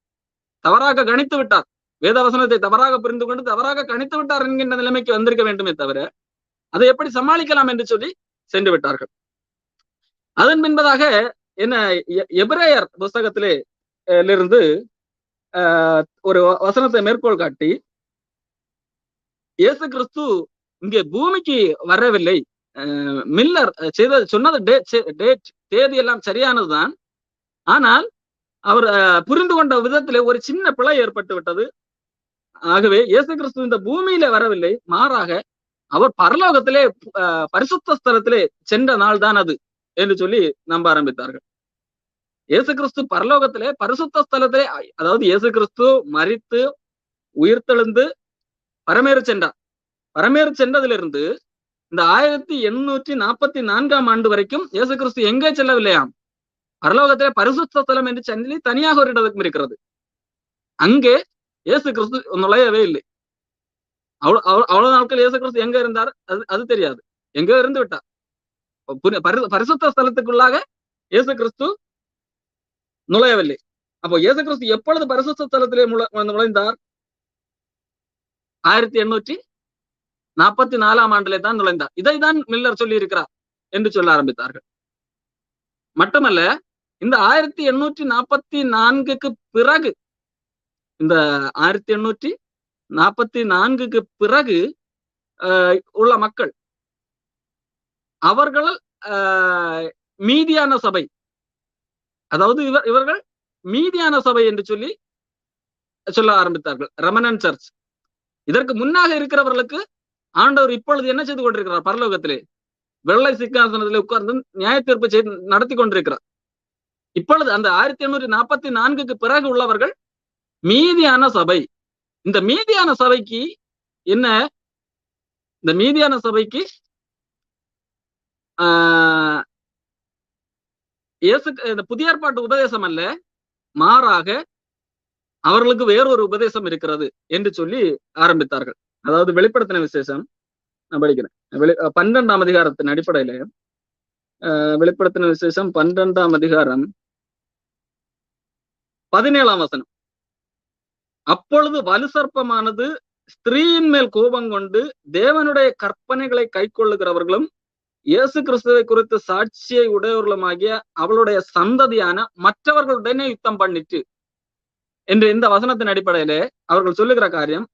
தவறாக கணித்து விட்டார், வேதவசனத்தை தவறாக புரிந்து கொண்டு தவறாக கணித்து விட்டார் என்கின்ற நிலைமைக்கு வந்திருக்க வேண்டுமே தவிர அதை எப்படி சமாளிக்கலாம் என்று சொல்லி சென்று விட்டார்கள். அதன் பின்பதாக என்ன, எபிரேயர் புஸ்தகத்திலே இருந்து ஒரு வசனத்தை மேற்கோள் காட்டி, இயேசு கிறிஸ்து இங்கே பூமிக்கு வரவில்லை, மில்லர் சொன்னது தேதி எல்லாம் சரியானதுதான், ஆனால் அவர் புரிந்து கொண்ட விதத்திலே ஒரு சின்ன பிழை ஏற்பட்டு விட்டது. ஆகவே இயேசு கிறிஸ்து இந்த பூமியில வரவில்லை, மாறாக அவர் பரலோகத்திலே பரிசுத்த ஸ்தலத்திலே சென்ற நாள் தான் அது என்று சொல்லி நம்ப ஆரம்பித்தார்கள். இயேசு கிறிஸ்து பரலோகத்திலே பரிசுத்த ஸ்தலத்திலே, அதாவது இயேசு கிறிஸ்து மரித்து உயிர்த்தெழுந்து பரமேறு சென்றார். பரமேறு சென்றதிலிருந்து இந்த 1844 ஆண்டு வரைக்கும் இயேசு கிறிஸ்து எங்கே செல்லவில்லையாம், பரலோகத்திலே பரிசுத்த ஸ்தலம் என்று சொல்லி தனியாக ஒரு இடம் இருக்கிறது, அங்கே இயேசு கிறிஸ்து நுழையவே இல்லை. அவ்வளவு நாட்கள் இயேசு கிறிஸ்து எங்க இருந்தார் அது தெரியாது, எங்க இருந்து விட்டார். பரிசுத்த ஸ்தலத்துக்குள்ளாக இயேசு கிறிஸ்து நுழையவில்லை. அப்போ இயேசு கிறிஸ்து எப்பொழுது பரிசுத்த ஸ்தலத்திலே நுழைந்தார்? 1844 ஆண்டிலே தான் நுழைந்தார். இதைதான் மில்லர் சொல்லி இருக்கிறார் என்று சொல்ல ஆரம்பித்தார்கள். மட்டுமல்ல, இந்த 1844க்கு பிறகு, இந்த 1844க்கு பிறகு உள்ள மக்கள், அவர்கள் மீதியான சபை, அதாவது இவர்கள் மீதியான சபை என்று சொல்லி சொல்ல ஆரம்பித்தார்கள், ரெமனன்ட் சர்ச். இதற்கு முன்னாக இருக்கிறவர்களுக்கு ஆண்டவர் இப்பொழுது என்ன செய்து கொண்டிருக்கிறார்? பரலோகத்திலே வெள்ளை சிங்காசனத்திலே உட்கார்ந்து நியாய தீர்ப்பு நடத்தி கொண்டிருக்கிறார். இப்பொழுது அந்த 1844க்கு பிறகு உள்ளவர்கள் மீதியான சபை. இந்த மீதியான சபைக்கு என்ன, இந்த மீதியான சபைக்கு இந்த புதிய ஏற்பாட்டு உபதேசம் அல்ல, மாறாக அவர்களுக்கு வேறொரு உபதேசம் இருக்கிறது என்று சொல்லி ஆரம்பித்தார்கள். அதாவது வெளிப்படுத்தின விசேஷம் நான் படிக்கிறேன், 12ஆம் அதிகாரத்தின் அடிப்படையில, வெளிப்படுத்தின விசேஷம் 12ஆம் அதிகாரம் 17ஆம் வசனம். அப்பொழுது வலுசர்ப்பமானது ஸ்திரீயின் மேல் கோபம் கொண்டு தேவனுடைய கற்பனைகளை கை கொள்ளுகிறவர்களும் இயேசு கிறிஸ்துவை குறித்து சாட்சியை உடையவர்களுமாகிய அவளுடைய சந்ததியான மற்றவர்களுடனே யுத்தம் பண்ணிட்டு என்று இந்த வசனத்தின் அடிப்படையிலே அவர்கள் சொல்லுகிற காரியம்,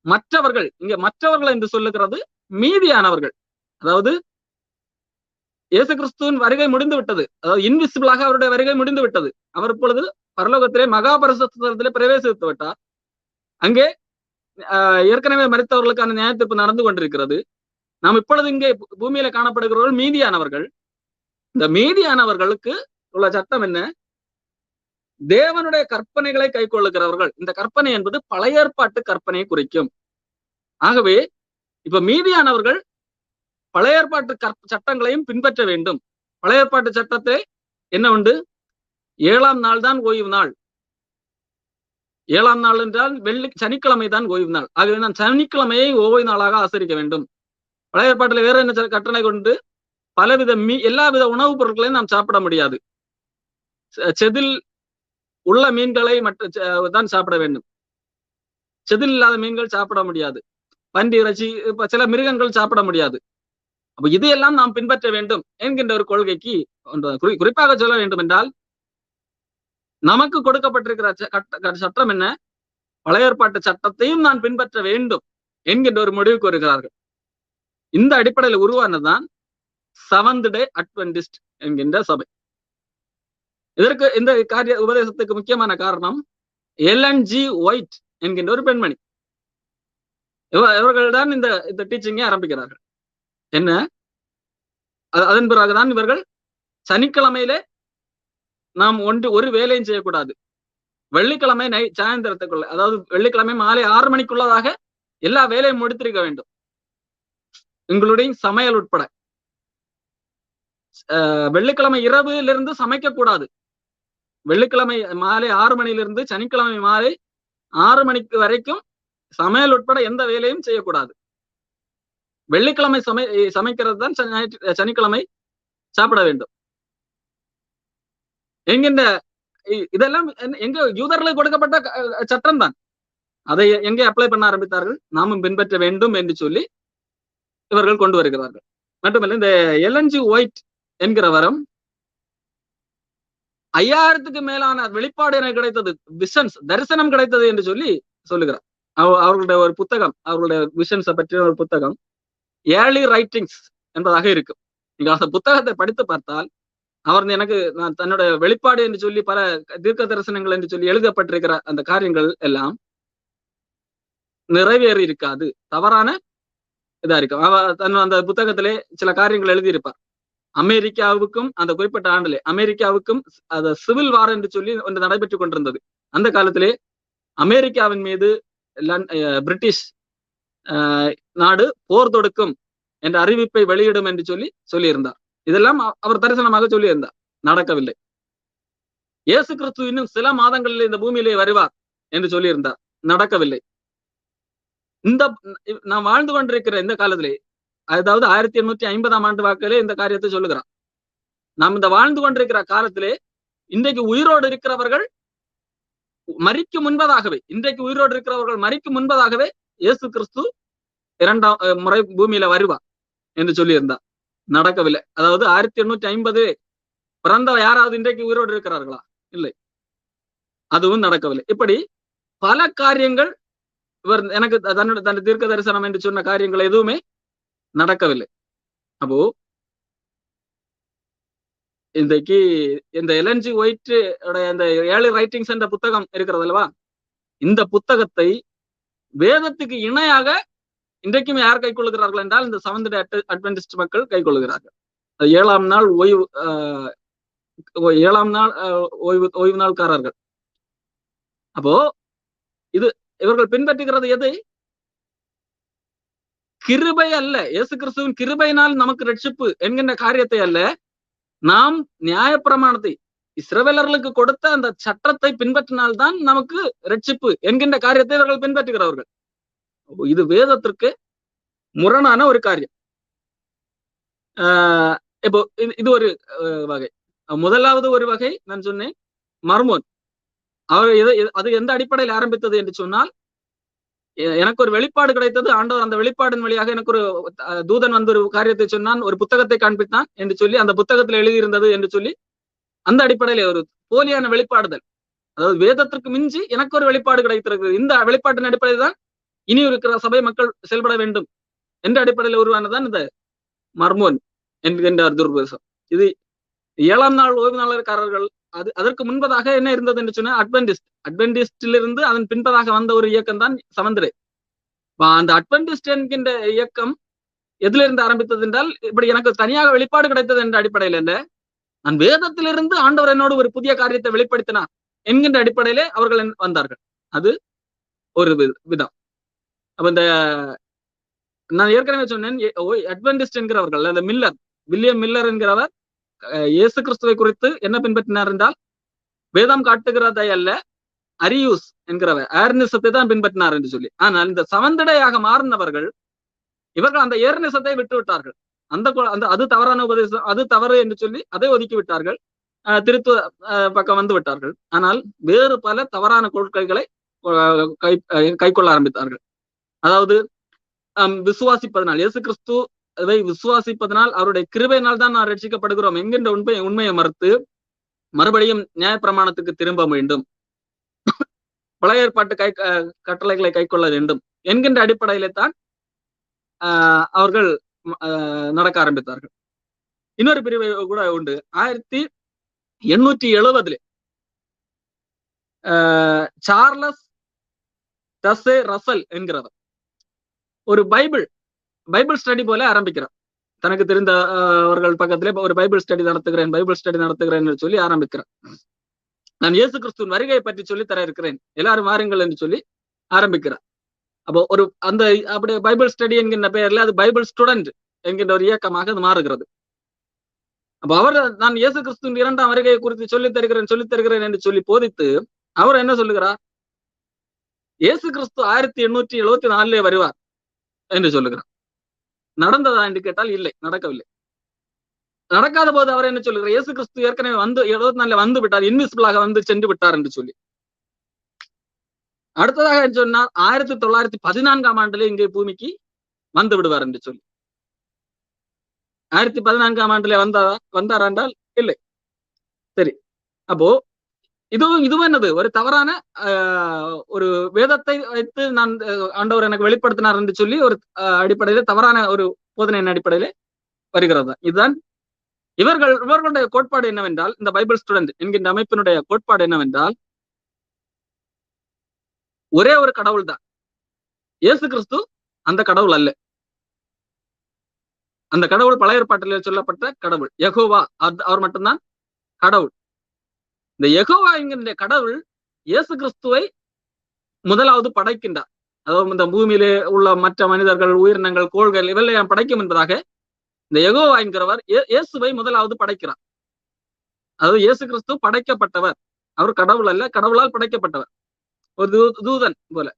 மற்றவர்கள், இங்க மற்றவர்கள் என்று சொல்லுகிறது மீதியானவர்கள். அதாவது இயேசு கிறிஸ்துவின் வருகை முடிந்து விட்டது, அதாவது இன்விசிபிளாக அவருடைய வருகை முடிந்து விட்டது. அவர் இப்பொழுது பரலோகத்திலே மகா பரிசுத்தத்திலே பிரவேசித்து விட்டார். அங்கே ஏற்கனவே மரித்தவர்களுக்கான நியாய தீர்ப்பு நடந்து கொண்டிருக்கிறது. நாம் இப்பொழுது இங்கே பூமியில காணப்படுகிறவர்கள் மீதியானவர்கள். இந்த மீதியானவர்களுக்கு உள்ள சட்டம் என்ன? தேவனுடைய கற்பனைகளை கை கொள்ளுகிறவர்கள். இந்த கற்பனை என்பது பழைய ஏற்பாட்டு கற்பனையை குறிக்கும். ஆகவே இப்ப மீதியானவர்கள் பழைய ஏற்பாட்டு சட்டங்களையும் பின்பற்ற வேண்டும். பழைய ஏற்பாட்டு சட்டத்தை என்ன உண்டு? 7ஆம் நாள் தான் ஓய்வு நாள். 7ஆம் நாள் என்றால் சனிக்கிழமை தான் ஓய்வு நாள். ஆகவே நான் சனிக்கிழமையை ஓய்வு நாளாக ஆசரிக்க வேண்டும். பழைய ஏற்பாட்டில் வேற என்ன கட்டளை கொண்டு? பலவித எல்லாவித உணவுப் பொருட்களையும் நாம் சாப்பிட முடியாது. செதில் உள்ள மீன்களை தான் சாப்பிட வேண்டும். செதில் இல்லாத மீன்கள் சாப்பிட முடியாது. பன்றி இறைச்சி, சில மிருகங்கள் சாப்பிட முடியாது. அப்ப இதையெல்லாம் நாம் பின்பற்ற வேண்டும் என்கின்ற ஒரு கொள்கைக்கு குறிப்பாக சொல்ல வேண்டும் என்றால், நமக்கு கொடுக்கப்பட்டிருக்கிற சட்டம் என்ன? பழைய ஏற்பாட்டு சட்டத்தையும் நான் பின்பற்ற வேண்டும் என்கின்ற ஒரு முடிவுக்கு வருகிறார்கள். இந்த அடிப்படையில் உருவானதுதான் செவன்த் டே அட்வென்டிஸ்ட் என்கின்ற சபை. இதற்கு இந்த காரிய உபதேசத்துக்கு முக்கியமான காரணம் எல்என்ஜி ஒயிட் என்கின்ற ஒரு பெண்மணி. இவர்கள்தான் இந்த டீச்சிங்கை ஆரம்பிக்கிறார்கள். என்ன? அதன் பிறகுதான் இவர்கள் சனிக்கிழமையிலே நாம் ஒரு வேலையும் செய்யக்கூடாது, வெள்ளிக்கிழமை சாயந்தரத்துக்குள்ள, அதாவது வெள்ளிக்கிழமை மாலை 6 மணிக்குள்ளதாக எல்லா வேலையும் முடித்திருக்க வேண்டும், இன்க்ளூடிங் சமையல் உட்பட. வெள்ளிக்கிழமை இரவிலிருந்து சமைக்க கூடாது. வெள்ளிக்கிழமை மாலை 6 மணியிலிருந்து சனிக்கிழமை மாலை 6 மணிக்கு வரைக்கும் சமையல் உட்பட எந்த வேலையும் செய்யக்கூடாது. வெள்ளிக்கிழமை சமைக்கிறது தான் சனிக்கிழமை சாப்பிட வேண்டும் என்கின்ற இதெல்லாம் எங்க யூதர்களுக்கு கொடுக்கப்பட்ட சட்டம் தான். அதை எங்கே அப்ளை பண்ண ஆரம்பித்தார்கள்? நாமும் பின்பற்ற வேண்டும் என்று சொல்லி இவர்கள் கொண்டு வருகிறார்கள். மட்டுமல்ல, இந்த எல்என்ஜி ஒயிட் என்கிறவரும் 5000க்கு மேலான வெளிப்பாடு எனக்கு கிடைத்தது, விஷன்ஸ், தரிசனம் கிடைத்தது என்று சொல்லி சொல்லுகிறார். அவர்களுடைய ஒரு புத்தகம், அவர்களுடைய விஷன்ஸை பற்றிய ஒரு புத்தகம் ஏர்லி ரைட்டிங்ஸ் என்பதாக இருக்கும். நீங்க அந்த புத்தகத்தை படித்து பார்த்தால், அவர் எனக்கு தன்னுடைய வெளிப்பாடு என்று சொல்லி பல தீர்க்க தரிசனங்கள் என்று சொல்லி எழுதப்பட்டிருக்கிற அந்த காரியங்கள் எல்லாம் நிறைவேறி இருக்காது, தவறான இதா இருக்கும். அவர் அந்த புத்தகத்திலே சில காரியங்கள் எழுதியிருப்பார். அமெரிக்காவுக்கும் அந்த குறிப்பிட்ட ஆண்டிலே அமெரிக்காவுக்கும் அந்த சிவில் வார் என்று சொல்லி ஒன்று நடைபெற்றுக் கொண்டிருந்தது. அந்த காலத்திலே அமெரிக்காவின் மீது பிரிட்டிஷ் நாடு போர் தொடுக்கும் என்ற அறிவிப்பை வெளியிடும் என்று சொல்லியிருந்தார். இதெல்லாம் அவர் தரிசனமாக சொல்லியிருந்தார். நடக்கவில்லை. இயேசு கிறிஸ்து இன்னும் சில மாதங்களில் இந்த பூமியிலே வருவார் என்று சொல்லியிருந்தார். நடக்கவில்லை. நாம் வாழ்ந்து கொண்டிருக்கிற இந்த காலத்திலே, அதாவது 1850ஆம் ஆண்டு வாக்கிலே இந்த காரியத்தை சொல்லுகிறார். நாம் இந்த வாழ்ந்து கொண்டிருக்கிற காலத்திலே இன்றைக்கு உயிரோடு இருக்கிறவர்கள் மரிக்கும் முன்பதாகவே இயேசு கிறிஸ்து 2ஆம் முறை பூமியில வருவார் என்று சொல்லியிருந்தார். நடக்கவில்லை. அதாவது 1850 பிறந்த யாராவது இன்றைக்கு உயிரோடு இருக்கிறார்களா? இல்லை, அதுவும் நடக்கவில்லை. இப்படி பல காரியங்கள் இவர் எனக்கு தன் தீர்க்க தரிசனம் என்று சொன்ன காரியங்கள் எதுவுமே நடக்கவில்லை. அப்போ இன்றைக்கு இந்த எல்என்ஜி ஒயிட் இந்த ஏர்லி ரைட்டிங்ஸ் என்ற புத்தகம் இருக்கிறது அல்லவா, இந்த புத்தகத்தை வேதத்துக்கு இணையாக இன்றைக்கும் யார் கை கொள்ளுகிறார்கள் என்றால் இந்த செவன்த் டே அட்வென்டிஸ்ட் மக்கள் கை கொள்ளுகிறார்கள். 7ஆம் நாள் ஓய்வு நாள்காரர்கள். அப்போ இவர்கள் பின்பற்றுகிறது எதை? கிருபை அல்ல, இயேசு கிறிஸ்துவின் கிருபையினால் நமக்கு ரட்சிப்பு என்கின்ற காரியத்தை அல்ல, நாம் நியாயப்பிரமாணத்தை இஸ்ரவேலர்களுக்கு கொடுத்த அந்த சட்டத்தை பின்பற்றினால்தான் நமக்கு ரட்சிப்பு என்கின்ற காரியத்தை இவர்கள் பின்பற்றுகிறவர்கள். இது வேதத்திற்கு முரணான ஒரு காரியம். இப்போ இது ஒரு வகை. முதலாவது ஒரு வகை நான் சொன்னேன், மர்மோன். அவர் அது எந்த அடிப்படையில் ஆரம்பித்தது என்று சொன்னால், எனக்கு ஒரு வெளிப்பாடு கிடைத்தது, ஆண்டவர் அந்த வெளிப்பாடின் வழியாக எனக்கு ஒரு தூதன் வந்து ஒரு காரியத்தை சொன்னான், ஒரு புத்தகத்தை காண்பித்தான் என்று சொல்லி அந்த புத்தகத்தில் எழுதியிருந்தது என்று சொல்லி அந்த அடிப்படையில ஒரு போலியான வெளிப்பாடுதல், அதாவது வேதத்திற்கு மிஞ்சி எனக்கு ஒரு வெளிப்பாடு கிடைத்திருக்கிறது, இந்த வெளிப்பாட்டின் அடிப்படையில் தான் இனி இருக்கிற சபை மக்கள் செயல்பட வேண்டும் என்ற அடிப்படையில் உருவானதான் இந்த மர்மோன் என்கின்ற துர்பதேசம். இது 7ஆம் நாள் ஓய்வு நாளர்காரர்கள். அதற்கு முன்பதாக என்ன இருந்தது என்று சொன்னா அட்வென்டிஸ்டிலிருந்து அதன் பின்பதாக வந்த ஒரு இயக்கம் தான் செவன்த் டே. அந்த அட்வென்டிஸ்ட் என்கின்ற இயக்கம் எதுல இருந்து ஆரம்பித்தது என்றால், இப்படி எனக்கு தனியாக வெளிப்பாடு கிடைத்தது என்ற அடிப்படையில் அல்ல, நான் வேதத்திலிருந்து ஆண்டவர் என்னோடு ஒரு புதிய காரியத்தை வெளிப்படுத்தினார் என்கின்ற அடிப்படையிலே அவர்கள் வந்தார்கள். அது ஒரு விதம். அப்ப இந்த நான் ஏற்கனவே சொன்னேன், அட்வென்டிஸ்ட் என்கிறவர்கள், அந்த வில்லியம் மில்லர் என்கிறவர் இயேசு கிறிஸ்துவை குறித்து என்ன பின்பற்றினார் என்றால், வேதம் காட்டுகிறதை அல்ல, அரியூஸ் என்கிறவர் ஏர்னிசத்தை தான் பின்பற்றினார் என்று சொல்லி. ஆனால் இந்த செவன்த் டேயாக மாறினவர்கள் இவர்கள் அந்த ஏர்னிசத்தை விட்டு விட்டார்கள். அது தவறான உபதேசம், அது தவறு என்று சொல்லி அதை ஒதுக்கி விட்டார்கள், திருத்துவ பக்கம் வந்து விட்டார்கள். ஆனால் வேறு பல தவறான கொள்கைகளை கை கொள்ள ஆரம்பித்தார்கள். அதாவது விசுவாசிப்பதனால், இயேசு கிறிஸ்து விசுவாசிப்பதனால் அவருடைய கிருபையினால் தான் நான் ரட்சிக்கப்படுகிறோம் என்கின்ற உண்மையை மறுத்து மறுபடியும் நியாயப்பிரமாணத்துக்கு திரும்ப வேண்டும், பழைய ஏற்பாட்டு கட்டளைகளை கை கொள்ள வேண்டும் என்கின்ற அடிப்படையிலே தான் அவர்கள் நடக்க ஆரம்பித்தார்கள். இன்னொரு பிரிவு கூட உண்டு. 1870 சார்லஸ் டசே ரசல் என்கிறவர் ஒரு பைபிள் ஸ்டடி போல ஆரம்பிக்கிறார். தனக்கு தெரிந்த அவர்கள் பக்கத்திலே ஒரு பைபிள் ஸ்டடி நடத்துகிறேன் சொல்லி ஆரம்பிக்கிறார். நான் இயேசு கிறிஸ்துவின் வருகையை பற்றி சொல்லி தர இருக்கிறேன், எல்லாரும் வாருங்கள் என்று சொல்லி ஆரம்பிக்கிறார். அப்போ அந்த அப்படியே பைபிள் ஸ்டடி என்கின்ற பெயர்ல அது பைபிள் ஸ்டூடெண்ட் என்கின்ற ஒரு இயக்கமாக அது மாறுகிறது. அப்ப அவர் நான் இயேசு கிறிஸ்துவின் 2ஆம் வருகையை குறித்து சொல்லித் தருகிறேன் என்று சொல்லி போதித்து அவர் என்ன சொல்லுகிறார்? இயேசு கிறிஸ்து 1874 வருவார் என்று சொல்லுகிறார். நடந்ததா என்று கேட்டால் இல்லை, நடக்கவில்லை. நடக்காத போது அவர் என்ன சொல்லுகிறார்? இயேசு கிறிஸ்து ஏற்கனவே 74 வந்து விட்டார், இன்விசிபிளாக வந்து சென்று விட்டார் என்று சொல்லி. அடுத்ததாக சொன்னார் 1914ஆம் ஆண்டிலே இங்கே பூமிக்கு வந்து விடுவார் என்று சொல்லி. 1914ஆம் ஆண்டிலே வந்தார் என்றால் இல்லை. சரி, அப்போ இதுவும் என்னது? ஒரு தவறான ஒரு வேதத்தை வைத்து நான் ஆண்டவர் எனக்கு வெளிப்படுத்தினார் என்று சொல்லி ஒரு அடிப்படையில தவறான ஒரு போதனையின் அடிப்படையிலே வருகிறது. இதுதான் இவர்களுடைய கோட்பாடு என்னவென்றால், இந்த பைபிள் ஸ்டூடெண்ட் என்கின்ற அமைப்பினுடைய கோட்பாடு என்னவென்றால், ஒரே ஒரு கடவுள் தான், இயேசு கிறிஸ்து அந்த கடவுள் அல்ல. அந்த கடவுள் பழைய ஏற்பாட்டிலே சொல்லப்பட்ட கடவுள் யெகோவா, அவர் மட்டும்தான் கடவுள். இந்த யெகோவா என்கின்ற கடவுள் இயேசு கிறிஸ்துவை முதலாவது படைக்கின்றார். அதாவது இந்த பூமியிலே உள்ள மற்ற மனிதர்கள், உயிரினங்கள், கோள்கள் இவெல்லாம் படைக்கும் என்பதாக இந்த யெகோவா என்கிறவர் இயேசுவை முதலாவது படைக்கிறார். அதாவது இயேசு கிறிஸ்து படைக்கப்பட்டவர், அவர் கடவுள் அல்ல, கடவுளால் படைக்கப்பட்டவர், ஒரு தூதன் போல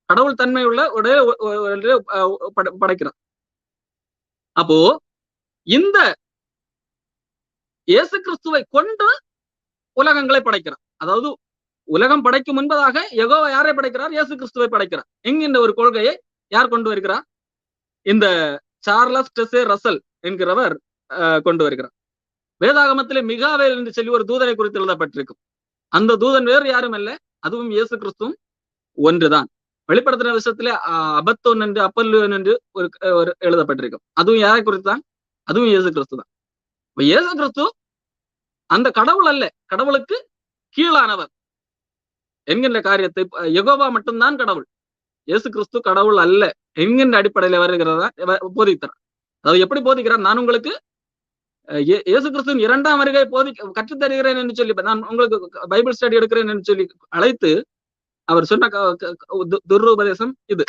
கடவுள் தன்மை உள்ள படைக்கிறார். அப்போ இந்த இயேசு கிறிஸ்துவை கொண்டு உலகங்களை படைக்கிறார். அதாவது உலகம் படைக்கும் முன்பதாக யெகோவா யாரை படைக்கிறார்? இயேசு கிறிஸ்துவை படைக்கிறார் என்கின்ற ஒரு கொள்கையை யார் கொண்டு வருகிறார்? இந்த சார்லஸ் டெசே ரசல் என்கிறவர் கொண்டு வருகிறார். வேதாகமத்திலே மிகாவேல் என்று சொல்லி ஒரு தூதனை குறித்து எழுதப்பட்டிருக்கும். அந்த தூதன் வேறு யாரும் அல்ல, அதுவும் இயேசு கிறிஸ்துவும் ஒன்றுதான். வெளிப்படுத்தின விஷயத்திலே அபத்தோன் என்று அப்பல்லோன் என்று ஒரு எழுதப்பட்டிருக்கும். அதுவும் யாரை குறித்து தான்? அதுவும் இயேசு கிறிஸ்து தான். இயேசு கிறிஸ்து அந்த கடவுள் அல்ல, கடவுளுக்கு கீழானவர் என்கின்ற காரியத்தை யெகோவா மட்டும்தான் கடவுள், இயேசு கிறிஸ்து கடவுள் அல்ல என்கின்ற அடிப்படையில வருகிறதா போதிக்கிறார். அதாவது எப்படி போதிக்கிறார்? நான் உங்களுக்கு இயேசு கிறிஸ்துவின் 2ஆம் வருகை கற்றுத் தருகிறேன் என்று சொல்லி, நான் உங்களுக்கு பைபிள் ஸ்டடி எடுக்கிறேன் என்று சொல்லி அழைத்து அவர் சொன்ன துருபதேசம் இது.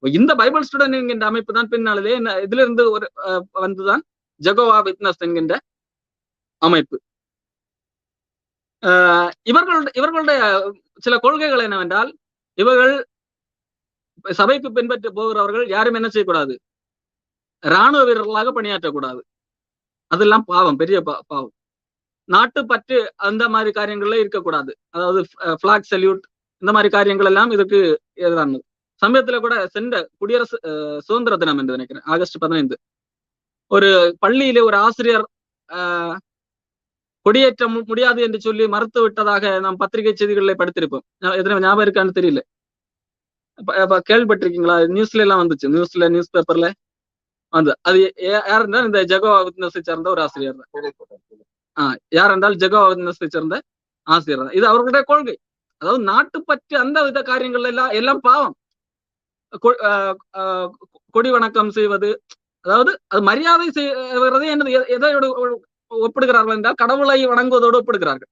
இந்த பைபிள் ஸ்டூடெண்ட் என்கின்ற அமைப்பு தான் பின்னாலே இதுல இருந்து ஒரு வந்துதான் ஜெகோவா விட்னஸ் என்கின்ற அமைப்பு. இவர்களுடைய சில கொள்கைகள் என்னவென்றால், இவர்கள் சபைக்கு பின்பற்றி போகிறவர்கள் யாரும் என்ன செய்யக்கூடாது? இராணுவ வீரர்களாக பணியாற்றக்கூடாது. அதெல்லாம் பாவம், பெரிய பாவம். நாட்டுப்பற்று அந்த மாதிரி காரியங்கள்ல இருக்கக்கூடாது. அதாவது பிளாக் சல்யூட் இந்த மாதிரி காரியங்கள் எல்லாம் இதுக்கு எதிரானது. சமயத்துல கூட சென்ற குடியரசு சுதந்திர தினம் என்று நினைக்கிறேன், ஆகஸ்ட் 15, ஒரு பள்ளியிலே ஒரு ஆசிரியர் கொடியேற்ற முடியாது என்று சொல்லி மறுத்து விட்டதாக நாம் பத்திரிகை செய்திகளில் படித்திருப்போம். எத்தனை ஞாபகம் இருக்கான்னு தெரியல, கேள்விப்பட்டிருக்கீங்களா? நியூஸ்ல எல்லாம் வந்துச்சு, நியூஸ் பேப்பர்ல வந்து. அது யார் என்றால் இந்த ஜெகோவா விட்னஸை சேர்ந்த ஒரு ஆசிரியர் தான். யார் என்றால் ஜெகோவா விட்னஸை சேர்ந்த ஆசிரியர் தான். இது அவர்களுடைய கொள்கை. அதாவது நாட்டுப்பற்று அந்த வித காரியங்கள் எல்லாம் பாவம். கொடி வணக்கம் செய்வது, அதாவது அது மரியாதை செய்வதே என்னது, எதையோடு ஒப்பிடுகிறார்கள் என்றால் கடவுளை வணங்குவதோடு ஒப்பிடுகிறார்கள்.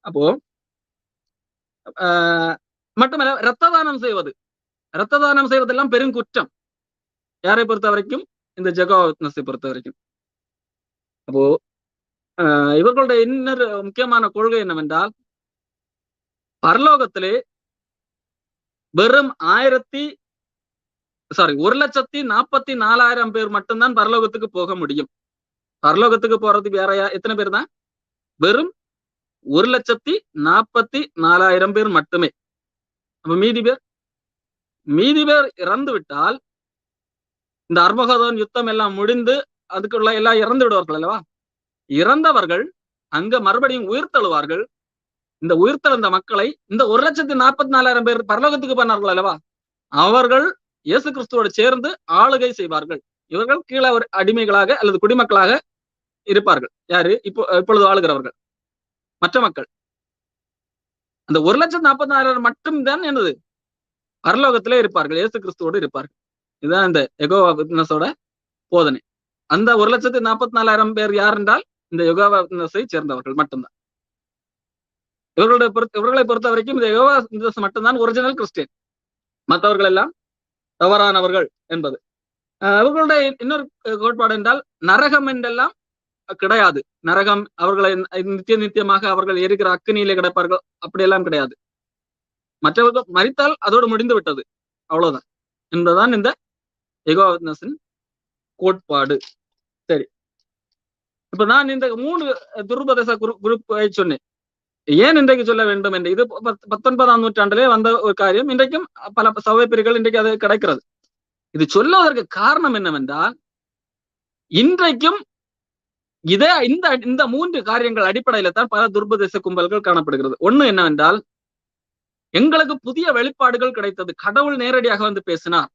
அப்போ மட்டுமல்ல, இரத்த தானம் செய்வதெல்லாம் பெரும் குற்றம் யாரை பொறுத்த வரைக்கும்? இந்த ஜெகோவா விட்னஸை பொறுத்த வரைக்கும். அப்போ இவர்களுடைய இன்னொரு முக்கியமான கொள்கை என்னவென்றால், பரலோகத்திலே வெறும் 1,44,000 பேர் மட்டும்தான் பரலோகத்துக்கு போக முடியும். பரலோகத்துக்கு போறது வேற எத்தனை பேர் தான்? வெறும் 1,44,000 பேர் மட்டுமே. அப்ப மீதி பேர் இறந்து விட்டால் இந்த அர்மகதோன் யுத்தம் எல்லாம் முடிந்து அதுக்குள்ள எல்லாம் இறந்து விடுவார்கள் அல்லவா? இறந்தவர்கள் அங்க மறுபடியும் உயிர் தழுவார்கள். இந்த உயிர்த்தெழுந்த மக்களை இந்த 1,44,000 பேர் பரலோகத்துக்கு பண்ணார்கள் அல்லவா? அவர்கள் இயேசு கிறிஸ்துவோடு சேர்ந்து ஆளுகை செய்வார்கள். இவர்கள் கீழே ஒரு அடிமைகளாக அல்லது குடிமக்களாக இருப்பார்கள். யாரு? இப்பொழுது ஆளுகிறவர்கள், மற்ற மக்கள். அந்த 1,44,000 மட்டும்தான் என்னது? பரலோகத்திலே இருப்பார்கள், இயேசு கிறிஸ்துவோடு இருப்பார்கள். இதுதான் இந்த யெகோவா விட்னஸோட போதனை. அந்த 1,44,000 பேர் யார் என்றால் இந்த யெகோவா விட்னஸை சேர்ந்தவர்கள் மட்டும்தான். இவர்களை பொறுத்த வரைக்கும் இந்த யெகோவா விட்னஸ் மட்டும்தான் ஒரிஜினல் கிறிஸ்டியன். மற்றவர்கள் எல்லாம் தவறானவர்கள் என்பது. அவர்களுடைய இன்னொரு கோட்பாடு என்றால் நரகம் என்றெல்லாம் கிடையாது. நரகம் அவர்களை நித்தியமாக அவர்கள் எரிகிற அக்கினியிலே கிடப்பார்கள், அப்படியெல்லாம் கிடையாது. மற்றவர்கள் மரித்தால் அதோடு முடிந்து விட்டது, அவ்வளவுதான் என்பதுதான் இந்த யெகோவா விட்னஸின் கோட்பாடு. சரி, இப்ப நான் இந்த 3 துருபதேச குரூப்பை சொன்னேன். ஏன் இன்றைக்கு சொல்ல வேண்டும் என்று, இது 19ஆம் நூற்றாண்டிலே வந்த ஒரு காரியம். இன்றைக்கும் பல சபை பிரிவுகள் இன்றைக்கு அது கிடைக்கிறது. இது சொல்லுவதற்கு காரணம் என்னவென்றால், இன்றைக்கும் இதே இந்த 3 காரியங்கள் அடிப்படையில தான் பல துர்பதேச கும்பல்கள் காணப்படுகிறது. ஒண்ணு என்னவென்றால், எங்களுக்கு புதிய வெளிப்பாடுகள் கிடைத்தது, கடவுள் நேரடியாக வந்து பேசினார்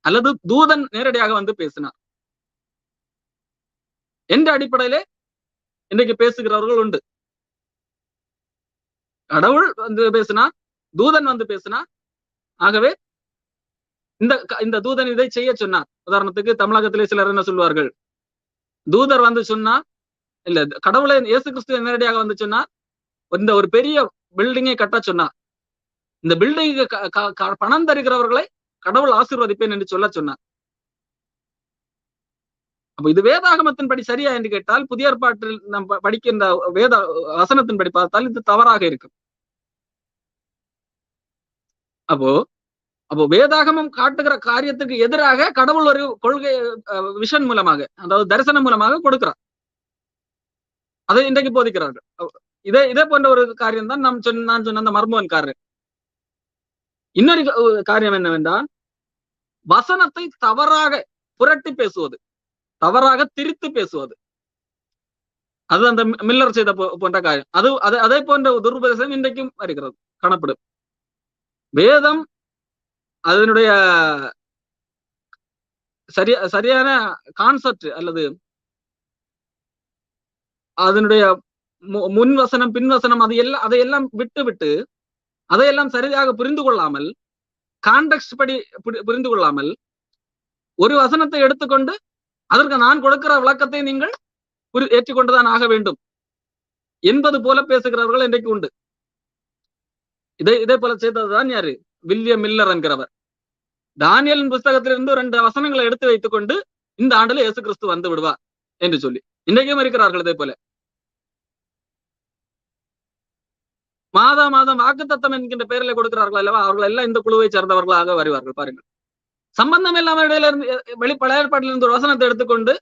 அல்லது தூதன் நேரடியாக வந்து பேசினார் என்ற அடிப்படையிலே இன்றைக்கு பேசுகிறவர்கள் உண்டு. கடவுள் வந்து பேசினார், தூதன் வந்து பேசினார், ஆகவே இந்த தூதன் இதை செய்ய சொன்னார். உதாரணத்துக்கு தமிழகத்திலே சிலர் என்ன சொல்வார்கள், தூதர் வந்து சொன்னார், இல்ல கடவுளை இயேசு கிறிஸ்து நேரடியாக வந்து சொன்னார், இந்த ஒரு பெரிய பில்டிங்கை கட்ட சொன்னார், இந்த பில்டிங்கு பணம் தருகிறவர்களை கடவுள் ஆசீர்வதிப்பேன் என்று சொல்ல சொன்னார். அப்ப இது வேதாகமத்தின்படி சரியா என்று கேட்டால், புதிய ஏற்பாட்டில் நாம் படிக்கின்ற வேத வசனத்தின்படி பார்த்தால் இது தவறாக இருக்கும். அப்போ வேதாகமம் காட்டுகிற காரியத்துக்கு எதிராக கடவுள் ஒரு கொள்கை விஷன் மூலமாக, அதாவது தரிசனம் மூலமாக கொடுக்கிறார். அதை இன்றைக்கு போதிக்கிறார்கள். இதே போன்ற ஒரு காரியம் தான் நான் சொன்ன அந்த மர்மோன்காரர். இன்னொரு காரியம் என்னவென்றால், வசனத்தை தவறாக புரட்டி பேசுவது, தவறாக திரித்து பேசுவது. அது அந்த மில்லர் செய்த போன்ற காரியம். அதே போன்ற துருபதேசம் இன்றைக்கும் வருகிறது, காணப்படும். வேதம் அதனுடைய சரியான கான்செப்ட் அல்லது அதனுடைய முன் வசனம் பின் வசனம் அதையெல்லாம் விட்டு அதையெல்லாம் சரியாக புரிந்து கொள்ளாமல், கான்டெக்ஸ்ட் படி புரிந்து கொள்ளாமல், ஒரு வசனத்தை எடுத்துக்கொண்டு அதற்கு நான் கொடுக்கிற விளக்கத்தை நீங்கள் ஏற்றுக்கொண்டுதான் ஆக வேண்டும் என்பது போல பேசுகிறவர்கள் இன்றைக்கு உண்டு. இதே போல செய்ததுதான் யாரு? வில்லியம் மில்லர் என்கிறவர். தானியலின் புஸ்தகத்திலிருந்து 2 வசனங்களை எடுத்து வைத்துக் கொண்டு இந்த ஆண்டுல இயேசு கிறிஸ்து வந்து விடுவார் என்று சொல்லி இன்றைக்கும் இருக்கிறார்கள். இதே போல மாதம் வாக்குத்தத்தம் என்கின்ற பெயரில கொடுக்கிறார்கள் அல்லவா, அவர்கள் எல்லாம் இந்த குழுவை சேர்ந்தவர்களாக வருவார்கள். பாருங்கள், சம்பந்தம் இல்லாம இடையில இருந்து பழைய ஏற்பாட்டிலிருந்து ஒரு வசனத்தை எடுத்துக்கொண்டு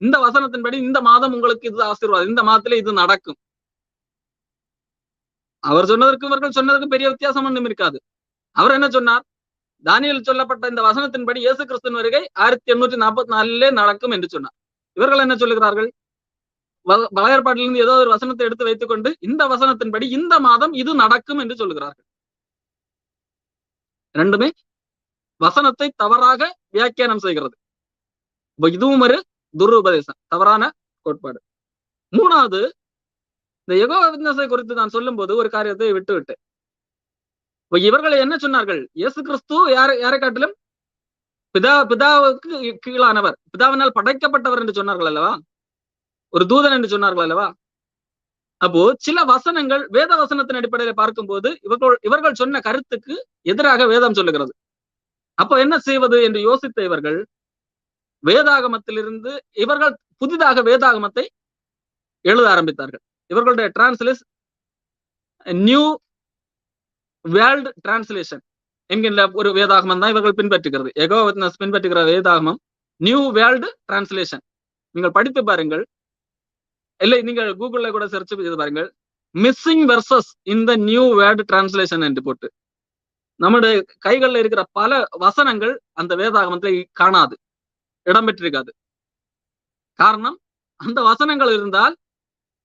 இந்த வசனத்தின்படி இந்த மாதம் உங்களுக்கு இது ஆசீர்வாதம், இந்த மாதத்துல இது நடக்கும். அவர் சொன்னதற்கு இவர்கள் சொன்னதற்கு பெரிய வித்தியாசம் ஒன்றும் இருக்காது. அவர் என்ன சொன்னார்? தானியேல் சொல்லப்பட்ட இந்த வசனத்தின்படி இயேசு கிறிஸ்துவின் வருகை 1844 நடக்கும் என்று சொன்னார். இவர்கள் என்ன சொல்லுகிறார்கள்? பழைய ஏற்பாட்டிலிருந்து ஏதோ ஒரு வசனத்தை எடுத்து வைத்துக் கொண்டு இந்த வசனத்தின்படி இந்த மாதம் இது நடக்கும் என்று சொல்லுகிறார்கள். ரெண்டுமே வசனத்தை தவறாக வியாக்கியானம் செய்கிறது. இதுவும் ஒரு துருபதேசம், தவறான கோட்பாடு. 3வது, இந்த யெகோவா விட்னஸை குறித்து நான் சொல்லும் போது ஒரு காரியத்தை விட்டு இவர்களை என்ன சொன்னார்கள்? இயேசு கிறிஸ்து யாரை காட்டிலும் பிதாவுக்கு கீழானவர், பிதாவினால் படைக்கப்பட்டவர் என்று சொன்னார்கள் அல்லவா, ஒரு தூதன் என்று சொன்னார்கள் அல்லவா. அப்போ சில வசனங்கள் வேத வசனத்தின் அடிப்படையில் பார்க்கும்போது இவர்கள் சொன்ன கருத்துக்கு எதிராக வேதம் சொல்லுகிறது. அப்போ என்ன செய்வது என்று யோசித்த இவர்கள் வேதாகமத்திலிருந்து இவர்கள் புதிதாக வேதாகமத்தை எழுத ஆரம்பித்தார்கள். இவர்களுடைய டிரான்ஸ்லேஷன் நியூ வேர்ல்ட் டிரான்ஸ்லேஷன் என்கின்ற ஒரு வேதாகமம் தான் இவர்கள் பின்பற்றுகிறது. யெகோவா விட்னஸ் பின்பற்றுகிற வேதாகமம் நியூ வேர்ல்ட் டிரான்ஸ்லேஷன். நீங்கள் படித்து பாருங்கள், இல்லை நீங்கள் கூகுள்ல கூட சர்ச் செய்து பாருங்கள், missing versus in the new world translation என்று போட்டு நம்முடைய கைகளில் இருக்கிற பல வசனங்கள் அந்த வேதாகமத்தை காணாது. இடம்பெற்றிருக்காது. காரணம், அந்த வசனங்கள் இருந்தால்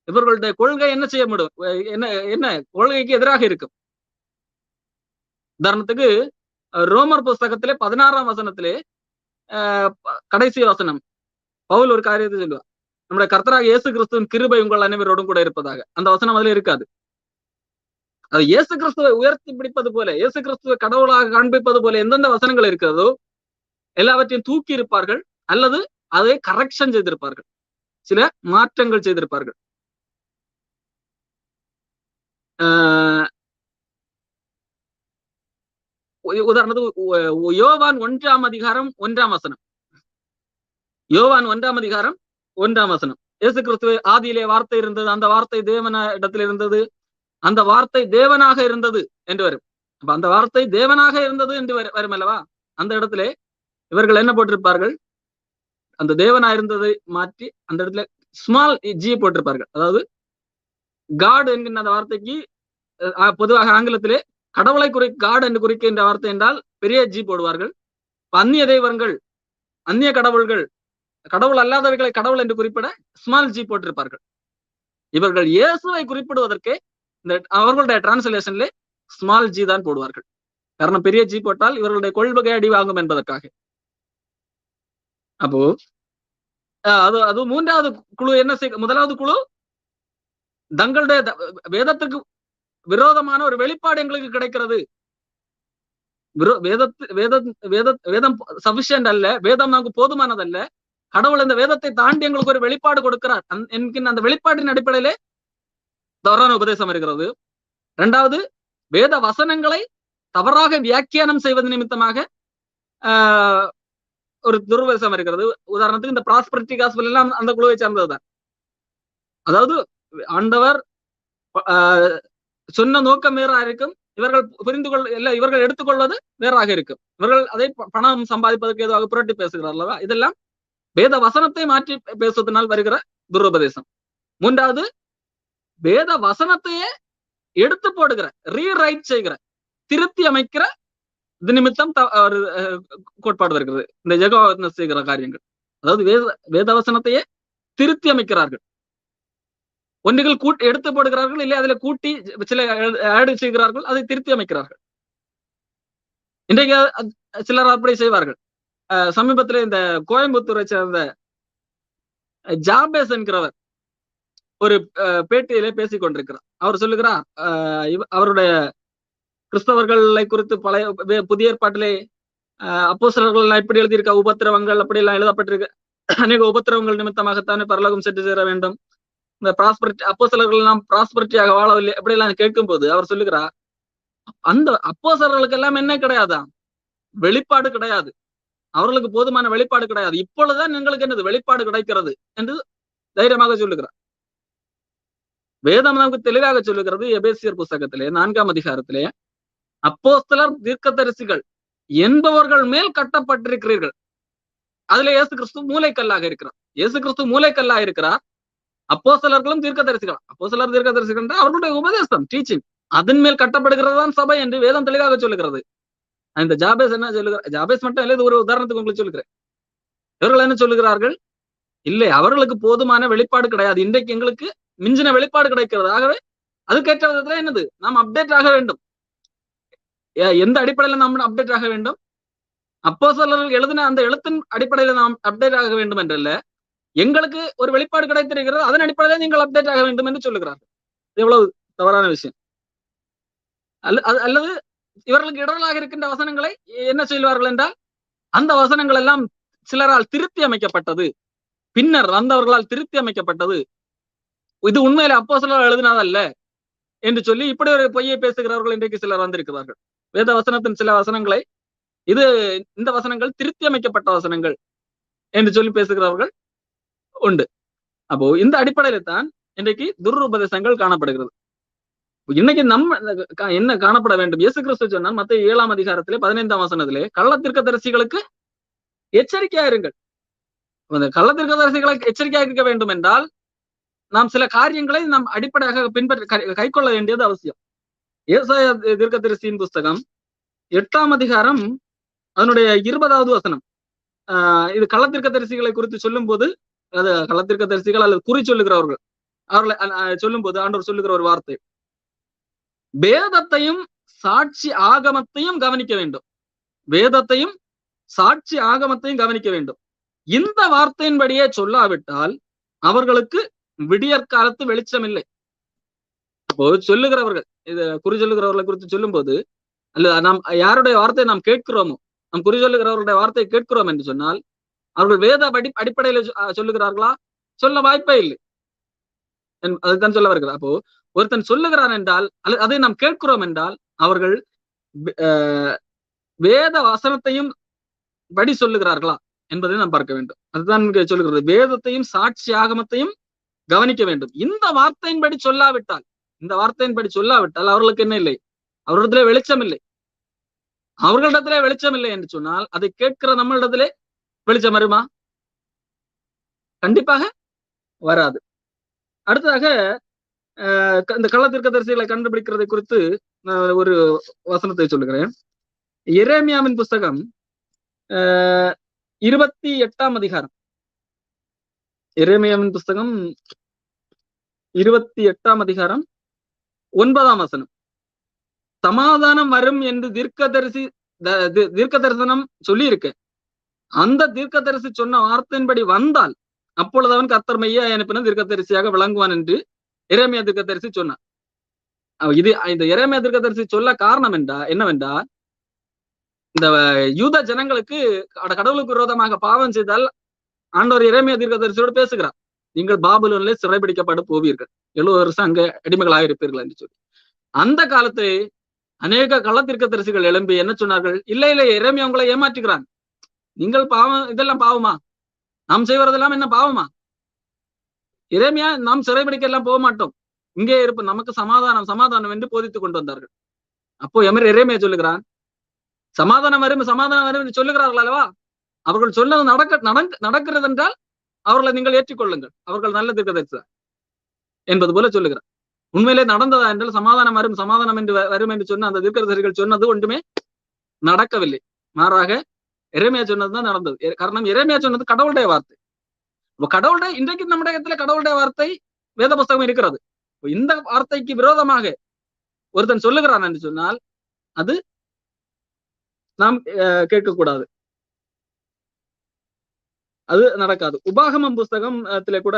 இவர்களுடைய கொள்கை என்ன செய்ய முடியும், என்ன என்ன கொள்கைக்கு எதிராக இருக்கும். உதாரணத்துக்கு ரோமர் புஸ்தகத்திலே 16ஆம் வசனத்திலே கடைசி வசனம் பவுல் ஒரு காரியத்தை சொல்லுவார், நம்முடைய கர்த்தராக இயேசு கிறிஸ்துவின் கிருபை உங்கள் அனைவரோடும் கூட இருப்பதாக. அந்த வசனம் அதுல இருக்காது. அது இயேசு கிறிஸ்துவை உயர்த்தி பிடிப்பது போல, இயேசு கிறிஸ்துவை கடவுளாக காண்பிப்பது போல எந்தெந்த வசனங்கள் இருக்கிறதோ எல்லாவற்றையும் தூக்கி இருப்பார்கள், அல்லது அதை கரெக்ஷன் செய்திருப்பார்கள், சில மாற்றங்கள் செய்திருப்பார்கள். உதாரணத்துக்கு யோவான் 1ஆம் அதிகாரம் 1ஆம் வசனம். யோவான் 1ஆம் அதிகாரம் 1ஆம் வசனம். இயேசு கிறிஸ்துவ ஆதியிலே வார்த்தை இருந்தது, அந்த வார்த்தை தேவன இடத்தில் இருந்தது, அந்த வார்த்தை தேவனாக இருந்தது என்று வரும். அப்ப அந்த வார்த்தை தேவனாக இருந்தது என்று வரும் அல்லவா? அந்த இடத்துல இவர்கள் என்ன போட்டிருப்பார்கள், அந்த தேவனா இருந்ததை மாற்றி அந்த இடத்துல ஸ்மால் ஜி போட்டிருப்பார்கள். அதாவது காட் என்கின்ற அந்த வார்த்தைக்கு பொதுவாக ஆங்கிலத்திலே கடவுளை காட் என்று குறிக்கின்ற வார்த்தை என்றால் பெரிய ஜி போடுவார்கள். அந்நிய தெய்வங்கள், அந்நிய கடவுள்கள், கடவுள் அல்லாதவைகளை கடவுள் என்று குறிப்பிட ஸ்மால் ஜி போட்டிருப்பார்கள். இவர்கள் இயேசுவை குறிப்பிடுவதற்கு இந்த அவர்களுடைய டிரான்ஸ்லேஷன்ல ஸ்மால் ஜி தான் போடுவார்கள். காரணம், பெரிய ஜி போட்டால் இவர்களுடைய கொள்கை அடி வாங்கும் என்பதற்காக. அப்போ அது மூன்றாவது குழு என்ன செய்ய, முதலாவது குழு தங்களுடைய வேதத்துக்கு விரோதமான ஒரு வெளிப்பாடு எங்களுக்கு கிடைக்கிறது, வேதம் சபிஷியன்ட் அல்ல, வேதம் நமக்கு போதுமானதல்ல, கடவுள் இந்த வேதத்தை தாண்டி எங்களுக்கு ஒரு வெளிப்பாடு கொடுக்கிறார் என்கின்ற அந்த வெளிப்பாட்டின் அடிப்படையிலே தவறான உபதேசம் இருக்கிறது. இரண்டாவது, வேத வசனங்களை தவறாக வியாக்கியானம் செய்வது நிமித்தமாக ஒரு துர்வசம் இருக்கிறது. உதாரணத்துக்கு இந்த ப்ராஸ்பரிட்டி காஸ்பல் எல்லாம் அந்த குழுவை சார்ந்ததுதான். அதாவது ஆண்டவர் சொன்ன நோக்கம் வேறாக இருக்கும், இவர்கள் புரிந்து இவர்கள் எடுத்துக்கொள்வது வேறாக இருக்கும். இவர்கள் அதை பணம் சம்பாதிப்பதற்கு ஏதாவது புரட்டி பேசுகிறார் அல்லவா? இதெல்லாம் வேத வசனத்தை மாற்றி பேசுவதனால் வருகிற துருபதேசம். மூன்றாவது, வேத வசனத்தையே எடுத்து போடுகிற, ரீரைட் செய்கிற, திருத்தி அமைக்கிற இது நிமித்தம் ஒரு கோட்பாடு வருகிறது. இந்த ஜெகோவா செய்கிற காரியங்கள், அதாவது வேத வசனத்தையே திருத்தி அமைக்கிறார்கள். ஒன்றுகள் எடுத்து போடுகிறார்கள், இல்லை அதில் கூட்டி சில ஆடு செய்கிறார்கள், அதை திருத்தி அமைக்கிறார்கள். இன்றைக்கு சிலர் அப்படி செய்வார்கள். சமீபத்தில் இந்த கோயம்புத்தூரை சேர்ந்த ஜாபேஸ் என்கிறவர் ஒரு பேட்டியிலே பேசிக் கொண்டிருக்கிறார். அவர் சொல்லுகிறார், அவருடைய கிறிஸ்தவர்களை குறித்து பழைய புதிய ஏற்பாட்டிலே அப்போஸ்தலர்கள் எப்படி எழுதியிருக்க, உபத்திரவங்கள் அப்படி எல்லாம் எழுதப்பட்டிருக்கு, அநேக உபத்திரவங்கள் நிமித்தமாகத்தானே பரலோகம் சென்று சேர வேண்டும், இந்த ப்ராஸ்பரிட்டி அப்போஸ்தலர்கள் எல்லாம் ப்ராஸ்பரிட்டியாக வாழவில்லை அப்படி எல்லாம் கேட்கும் போது அவர் சொல்லுகிறார், அந்த அப்போஸ்தலர்களுக்கு எல்லாம் என்ன கிடையாதான், வெளிப்பாடு கிடையாது, அவர்களுக்கு போதுமான வெளிப்பாடு கிடையாது, இப்பொழுதுதான் எங்களுக்கு என்னது வெளிப்பாடு கிடைக்கிறது என்று தைரியமாக சொல்லுகிறார். வேதம் நமக்கு தெளிவாக சொல்லுகிறது. எபேசியர் புஸ்தகத்திலே 4ஆம் அதிகாரத்திலே, அப்போஸ்தலர் தீர்க்கதரிசிகள் என்பவர்கள் மேல் கட்டப்பட்டிருக்கிறீர்கள். அதுல இயேசு கிறிஸ்து மூளைக்கல்லாக இருக்கிறார். இயேசு கிறிஸ்து மூளைக்கல்லாக இருக்கிறார். அப்போஸ்தலர்களும் தீர்க்கதரிசிகள், அப்போஸ்தலர் தீர்க்கதரிசிகள் என்ற அவர்களுடைய உபதேசம், டீச்சிங், அதன் மேல் கட்டப்படுகிறது தான் சபை என்று வேதம் தெளிவாக சொல்லுகிறது. இந்த ஜாபேஸ் என்ன சொல்லுகிறார், ஜாபேஸ் மட்டும் இல்லை, இது ஒரு உதாரணத்துக்கு உங்களுக்கு சொல்லுகிறேன். இவர்கள் என்ன சொல்லுகிறார்கள், இல்லை அவர்களுக்கு போதுமான வெளிப்பாடு கிடையாது, இன்றைக்கு எங்களுக்கு மிஞ்சின வெளிப்பாடு கிடைக்கிறது, ஆகவே அதுக்கேற்ற விதத்துல என்னது நாம் அப்டேட் ஆக வேண்டும். எந்த அடிப்படையில நாம் அப்டேட் ஆக வேண்டும், அப்போஸ்தலர்கள் எழுதின அந்த எழுத்தின் அடிப்படையில நாம் அப்டேட் ஆக வேண்டும் என்றல்ல, எங்களுக்கு ஒரு வெளிப்பாடு கிடைத்திருக்கிறது, அதன் அடிப்படையில நீங்கள் அப்டேட் ஆக வேண்டும் என்று சொல்லுகிறார்கள். எவ்வளவு தவறான விஷயம். அல்லது இவர்களுக்கு இடர்களாக இருக்கின்ற வசனங்களை என்ன சொல்வார்கள் என்றால், அந்த வசனங்கள் எல்லாம் சிலரால் திருத்தி அமைக்கப்பட்டது, பின்னர் வந்தவர்களால் திருத்தி அமைக்கப்பட்டது, இது உண்மையில அப்போஸ்தலர் எழுதினதல்ல என்று சொல்லி இப்படி ஒரு பொய்யை பேசுகிறவர்கள் இன்றைக்கு சிலர் வந்திருக்கிறார்கள். வேத வசனத்தின் சில வசனங்களை இந்த வசனங்கள் திருத்தி அமைக்கப்பட்ட வசனங்கள் என்று சொல்லி பேசுகிறவர்கள் உண்டு. அப்போ இந்த அடிப்படையில தான் இன்றைக்கு துருபதேசங்கள் காணப்படுகிறது. இன்னைக்கு நம்ம என்ன காணப்பட வேண்டும், இயேசு கிறிஸ்து சொன்னால் மத்தேயு 7ஆம் அதிகாரத்திலே 15ஆம் வசனத்திலே, கள்ள தீர்க்கதரிசிகளுக்கு எச்சரிக்கையா இருங்கள். அந்த கள்ள தீர்க்கதரிசிகளை எச்சரிக்கையா இருக்க வேண்டும் என்றால் நாம் சில காரியங்களை நாம் அடிப்படையாக பின்பற்ற கைக்கொள்ள வேண்டியது அவசியம். ஏசாயா தீர்க்கதரிசியின் புஸ்தகம் 8ஆம் அதிகாரம் அதனுடைய 20வது வசனம். இது கள்ளத்திற்க தரிசிகளை குறித்து சொல்லும் போது, அது கள்ளத்திற்க தரிசிகள் அல்லது குறி சொல்லுகிறவர்கள் அவர்களை சொல்லும் போது ஆண்டவர் சொல்லுகிற ஒரு வார்த்தை, வேதத்தையும் சாட்சி ஆகமத்தையும் கவனிக்க வேண்டும். வேதத்தையும் சாட்சி ஆகமத்தையும் கவனிக்க வேண்டும். இந்த வார்த்தையின்படியே சொல்லாவிட்டால் அவர்களுக்கு விடியற்காலத்து வெளிச்சம் இல்லை. அப்போ சொல்லுகிறவர்கள், இது குறி சொல்லுகிறவர்களை குறித்து சொல்லும் போது, அல்ல நாம் யாருடைய வார்த்தையை நாம் கேட்கிறோமோ, நாம் குறி சொல்லுகிறவர்களுடைய வார்த்தையை கேட்கிறோம் என்று சொன்னால், அவர்கள் வேத அடிப்படையில சொல்லுகிறார்களா? சொல்ல வாய்ப்பே இல்லை. அதுதான் சொல்ல வருகிறார். அப்போ ஒருத்தன் சொல்லுகிறான் என்றால், அதை நாம் கேட்கிறோம் என்றால், அவர்கள் வேத வசனத்தையும் படி சொல்லுகிறார்களா என்பதை நாம் பார்க்க வேண்டும். அதுதான் சொல்லுகிறது. வேதத்தையும் சாட்சி ஆகமத்தையும் கவனிக்க வேண்டும். இந்த வார்த்தையின்படி சொல்லாவிட்டால் அவர்களுக்கு என்ன இல்லை? அவர்களிடத்திலே வெளிச்சம் இல்லை. அவர்களிடத்திலே வெளிச்சம் இல்லை என்று சொன்னால், அதை கேட்கிற நம்மளிடத்திலே வெளிச்சம் வருமா? கண்டிப்பாக வராது. அடுத்ததாக இந்த கள்ளத்திற்க தரிசிகளை கண்டுபிடிக்கிறதை குறித்து ஒரு வசனத்தை சொல்லுகிறேன். எரேமியாவின் புஸ்தகம் 28ஆம் அதிகாரம். எரேமியாவின் புஸ்தகம் 28ஆம் அதிகாரம் 9ஆம் வசனம். சமாதானம் வரும் என்று தீர்க்க தரிசனம் சொல்லி இருக்க, அந்த தீர்க்க தரிசி சொன்ன வார்த்தையின்படி வந்தால் அப்பொழுது அவன் கர்த்தர் மெய்யா அனுப்பின தீர்க்க தரிசியாக விளங்குவான் என்று எரேமியா தீர்க்க தரிசி சொன்னான். இது இந்த எரேமியா தீர்க்க தரிசி சொல்ல காரணம் என்னவென்றா, இந்த யூத ஜனங்களுக்கு கடவுளுக்கு விரோதமாக பாவம் செய்தால் ஆண்டவர் எரேமியா தீர்க்க தரிசியோடு பேசுகிறார். நீங்கள் பாபிலோனிலே சிறைபிடிக்கப்பட்டு போவீர்கள், 70 வருஷம் அங்க அடிமைகளாக இருப்பீர்கள் என்று சொல்லி. அந்த காலத்தை அநேக கள்ளத்திற்க தரிசிகள் எழும்பி என்ன சொன்னார்கள்? இல்லை எரேமியா உங்களை ஏமாற்றுகிறான், நீங்கள் பாவம், இதெல்லாம் பாவமா? நாம் செய்வதெல்லாம் என்ன பாவமா? எரேமியா, நாம் சிறைபிடிக்க எல்லாம் போக மாட்டோம், இங்கே இருப்போம், நமக்கு சமாதானம் என்று போதித்துக் கொண்டு வந்தார்கள். அப்போ எரேமியா சொல்லுகிறான், சமாதானம் வரும் என்று சொல்லுகிறார்கள் அல்லவா? அவர்கள் சொன்னது நடக்கிறது என்றால் அவர்களை நீங்கள் ஏற்றுக்கொள்ளுங்கள், அவர்கள் நல்ல தீர்க்கதரிசி என்பது போல சொல்லுகிறார். உண்மையிலே நடந்ததா என்றால் சமாதானம் என்று வரும் என்று சொன்ன அந்த தீர்க்கதரிசிகள் சொன்னது ஒன்றுமே நடக்கவில்லை. மாறாக எரேமியா சொன்னதுதான் நடந்தது. காரணம், எரேமியா சொன்னது கடவுளுடைய வார்த்தை. இன்றைக்கு நம்முடைய இடத்துல கடவுளுடைய வார்த்தை வேத புஸ்தகம் இருக்கிறது. இந்த வார்த்தைக்கு விரோதமாக ஒருத்தன் சொல்லுகிறான் என்று சொன்னால் அது நாம் கேட்கக்கூடாது, அது நடக்காது. உபாகமம் புஸ்தகத்திலே கூட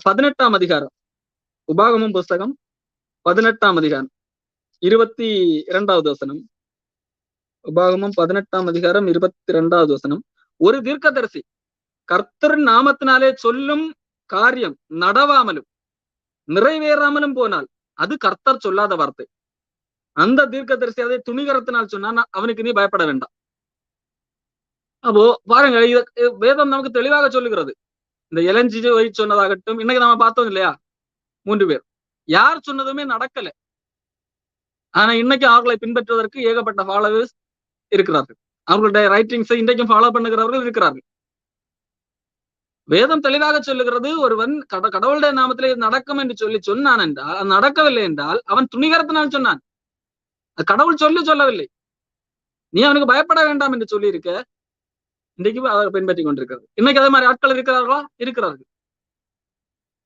18ஆம் அதிகாரம், உபாகமம் புஸ்தகம் 18ஆம் அதிகாரம் 22வது வசனம். உபாகமம் 18ஆம் அதிகாரம் 22வது வசனம். ஒரு தீர்க்கதரிசி கர்த்தரின் நாமத்தினாலே சொல்லும் காரியம் நடவாமலும் நிறைவேறாமலும் போனால் அது கர்த்தர் சொல்லாத வார்த்தை. அந்த தீர்க்கதரிசி அதை துணிகரத்தினால் சொன்னா அவனுக்கு நீ பயப்பட வேண்டாம். அப்போ பாருங்க, வேதம் நமக்கு தெளிவாக சொல்லுகிறது. இந்த இளஞ்சி சொன்னதாகட்டும், இன்னைக்கு நாம பார்த்தோம் இல்லையா, 3 பேர் யார் சொன்னதுமே நடக்கல. ஆனா இன்னைக்கு அவர்களை பின்பற்றுவதற்கு ஏகப்பட்ட ஃபாலோவர்ஸ் இருக்கிறார்கள். அவர்களுடைய ரைட்டிங்ஸை இன்றைக்கும் ஃபாலோ பண்ணுகிறவர்கள் இருக்கிறார்கள். வேதம் தெளிவாக சொல்லுகிறது, ஒருவன் கடவுளுடைய நாமத்திலே நடக்கும் என்று சொன்னான் என்றால், அது நடக்கவில்லை என்றால் அவன் துணிகரத்தினால் சொன்னான், கடவுள் சொல்லவில்லை. நீ அவனுக்கு பயப்பட வேண்டாம் என்று சொல்லி இருக்க, இன்றைக்கு அவர் பின்பற்றி கொண்டிருக்கிறது. இன்னைக்கு அதே மாதிரி ஆட்கள் இருக்கிறார்களா? இருக்கிறார்கள்.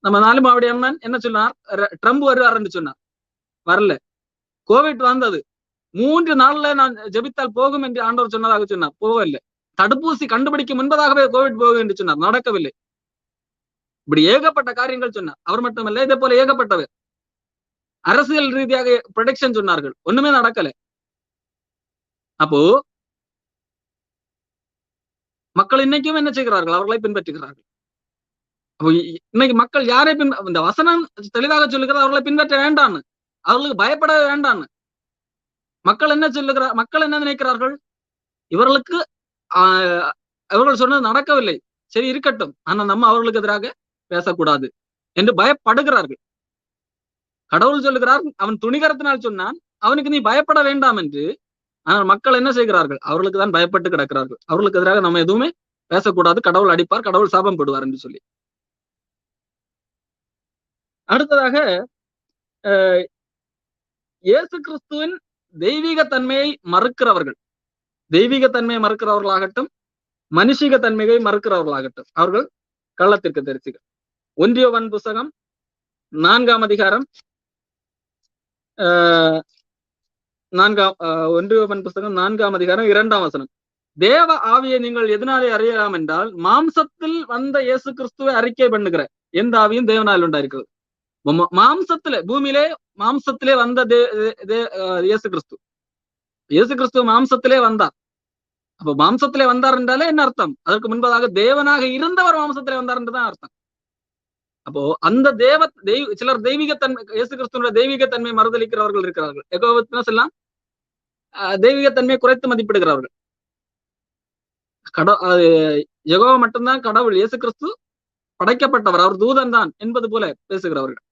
நம்ம 4 மாவடி அம்மன் என்ன சொன்னார்? ட்ரம்ப் வருவார் என்று சொன்னார், வரல. கோவிட் வந்தது, 3 நாள்ல நான் ஜெபித்தால் போகும் என்று ஆண்டவர் சொன்னதாக சொன்னார், போகவில்லை. தடுப்பூசி கண்டுபிடிக்கும் முன்பதாகவே கோவிட் போகும் என்று சொன்னார், நடக்கவில்லை. இப்படி ஏகப்பட்ட காரியங்கள் சொன்னார். அவர் மட்டுமல்ல, இதே போல ஏகப்பட்டவர் அரசியல் ரீதியாக ப்ரொடெக்ஷன் சொன்னார்கள், ஒண்ணுமே நடக்கல. அப்போ மக்கள் இன்னைக்கும் என்ன செய்கிறார்கள்? அவர்களை பின்பற்றுகிறார்கள். அப்போ இன்னைக்கு மக்கள் யாரை இந்த வசனம் தெளிவாக சொல்லுகிறது, அவர்களை பின்பற்ற வேண்டான்னு, அவர்களுக்கு பயப்பட வேண்டான்னு. மக்கள் என்ன நினைக்கிறார்கள்? இவர்களுக்கு அவர்கள் சொன்னது நடக்கவில்லை, சரி இருக்கட்டும், ஆனா நம்ம அவர்களுக்கு எதிராக பேசக்கூடாது என்று பயப்படுகிறார்கள். கடவுள் சொல்லுகிறார், அவன் துணிகரத்தினால் சொன்னான், அவனுக்கு நீ பயப்பட வேண்டாம் என்று. ஆனால் மக்கள் என்ன செய்கிறார்கள்? அவர்களுக்கு தான் பயப்பட்டு கிடக்கிறார்கள். அவர்களுக்கு எதிராக நம்ம எதுவுமே பேசக்கூடாது, கடவுள் அடிப்பார், கடவுள் சாபம் போடுவார் என்று சொல்லி. அடுத்ததாக இயேசு கிறிஸ்துவின் தெய்வீக தன்மையை மறுக்கிறவர்களாகட்டும், மனுஷிக தன்மையை மறுக்கிறவர்களாகட்டும், அவர்கள் கள்ளத்திற்கு தரிசிகள். 1 யோவான் புஸ்தகம் 4ஆம் அதிகாரம் 1 யோவான் புஸ்தகம் 4ஆம் அதிகாரம் 2ஆம் வசனம். தேவ ஆவியை நீங்கள் எதனாலே அறியலாம் என்றால், மாம்சத்தில் வந்த இயேசு கிறிஸ்துவை அறிக்கை பண்ணுகிற எந்த ஆவியும் தேவனால் உண்டாயிருக்கிறது. மாம்சத்திலே, பூமியிலே மாம்சத்திலே வந்த இயேசு கிறிஸ்து. இயேசு கிறிஸ்து மாம்சத்திலே வந்தார். அப்ப மாம்சத்திலே வந்தார் என்றாலே என்ன அர்த்தம்? அதற்கு முன்பதாக தேவனாக இருந்தவர் மாம்சத்திலே வந்தார் என்றுதான் அர்த்தம். அப்போ அந்த சிலர் தெய்வீக தன்மை, இயேசு கிறிஸ்துவனுடைய தெய்வீக தன்மை மறுதளிக்கிறவர்கள் இருக்கிறார்கள். யெகோவா விட்னஸ் எல்லாம் தெய்வீக தன்மையை குறைத்து மதிப்பிடுகிறவர்கள். யெகோவா மட்டும்தான் கடவுள், இயேசு கிறிஸ்து படைக்கப்பட்டவர், அவர் தூதன் தான் என்பது போல பேசுகிறவர்கள்.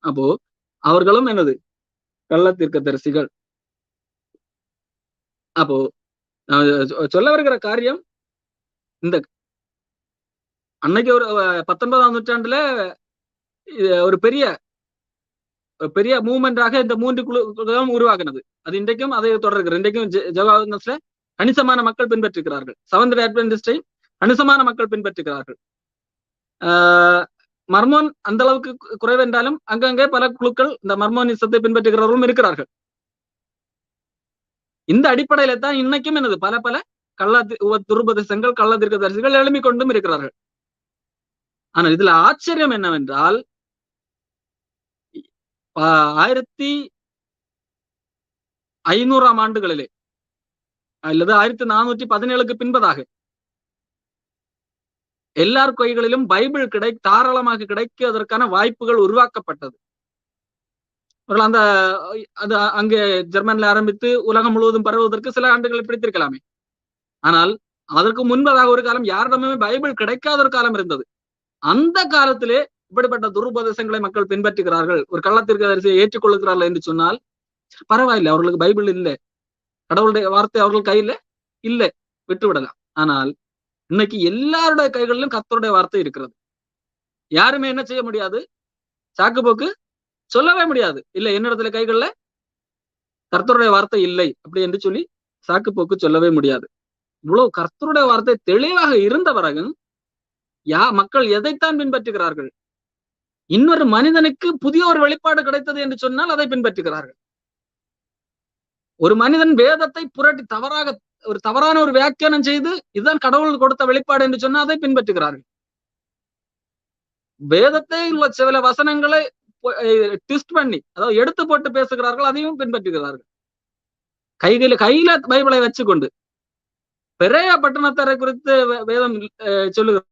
அப்போ அவர்களும் என்னது? கள்ளத்தீர்க்கதரிசிகள். அப்போ சொல்ல வருகிற காரியம், இந்த அன்னைக்கு ஒரு 19ஆம் நூற்றாண்டுல ஒரு பெரிய மூவ்மெண்டாக இந்த 3 குழுக்களும் உருவாகினது. அது இன்றைக்கும் அதை தொடர்கிறது. இன்றைக்கும் ஜெகோவா கணிசமான மக்கள் பின்பற்றுகிறார்கள். செவன்த் டே அட்வென்டிஸ்டை கணிசமான மக்கள் பின்பற்றுகிறார்கள். மர்மோன் அந்த அளவுக்கு குறைவென்றாலும் அங்கங்கே பல குழுக்கள் இந்த மர்மோனிசத்தை பின்பற்றுகிறவர்களும் இருக்கிறார்கள். இந்த அடிப்படையில தான் இன்னைக்கும் என்னது பல துருபதேசங்கள், கள்ளத்தீர்க்கதரிசிகள் எழும்பிக் கொண்டும் இருக்கிறார்கள். ஆனால் இதுல ஆச்சரியம் என்னவென்றால், 1500ஆம் ஆண்டுகளிலே அல்லது 1417க்கு பின்பதாக எல்லார் கைகளிலும் பைபிள் தாராளமாக கிடைப்பதற்கான வாய்ப்புகள் உருவாக்கப்பட்டது. அந்த அது அங்கே ஜெர்மன்ல ஆரம்பித்து உலகம் முழுவதும் பரவுவதற்கு சில ஆண்டுகள் பிடித்திருக்கலாமே. ஆனால் அதற்கு முன்பதாக ஒரு காலம் யாரிடமே பைபிள் கிடைக்காத ஒரு காலம் இருந்தது. அந்த காலத்திலே இப்படிப்பட்ட துருபதேசங்களை மக்கள் பின்பற்றுகிறார்கள், ஒரு கள்ளத்தீர்க்கதரிசியை ஏற்றுக்கொள்கிறார்கள் என்று சொன்னால் பரவாயில்லை, அவர்களுக்கு பைபிள் இல்லை, கடவுளுடைய வார்த்தை அவர்கள் கையில இல்லை, விட்டுவிடலாம். ஆனால் இன்னைக்கு எல்லாருடைய கைகளிலும் கர்த்தருடைய வார்த்தை இருக்கிறது. யாருமே என்ன செய்ய முடியாது? சாக்கு போக்கு சொல்லவே முடியாது. இல்லை, என்னிடத்துல கைகள்ல கர்த்தருடைய வார்த்தை இல்லை அப்படி என்று சொல்லி சாக்கு போக்கு சொல்லவே முடியாது. இவ்வளவு கர்த்தருடைய வார்த்தை தெளிவாக இருந்த பிறகு மக்கள் எதைத்தான் பின்பற்றுகிறார்கள்? இன்னொரு மனிதனுக்கு புதிய ஒரு வெளிப்பாடு கிடைத்தது என்று சொன்னால் அதை பின்பற்றுகிறார்கள். ஒரு மனிதன் வேதத்தை புரட்டி தவறான ஒரு வியாக்கியானம் செய்து இதுதான் கடவுள் கொடுத்த வெளிப்பாடு என்று சொன்னால் அதை பின்பற்றுகிறார்கள். வேதத்தை உள்ள சில வசனங்களை ட்விஸ்ட் பண்ணி, அதாவது எடுத்து போட்டு பேசுகிறார்கள், அதையும் பின்பற்றுகிறார்கள். கையில பைபிளை வச்சுக்கொண்டு பெரிய பட்டணத்தாரை குறித்து வேதம் சொல்லுகிறது.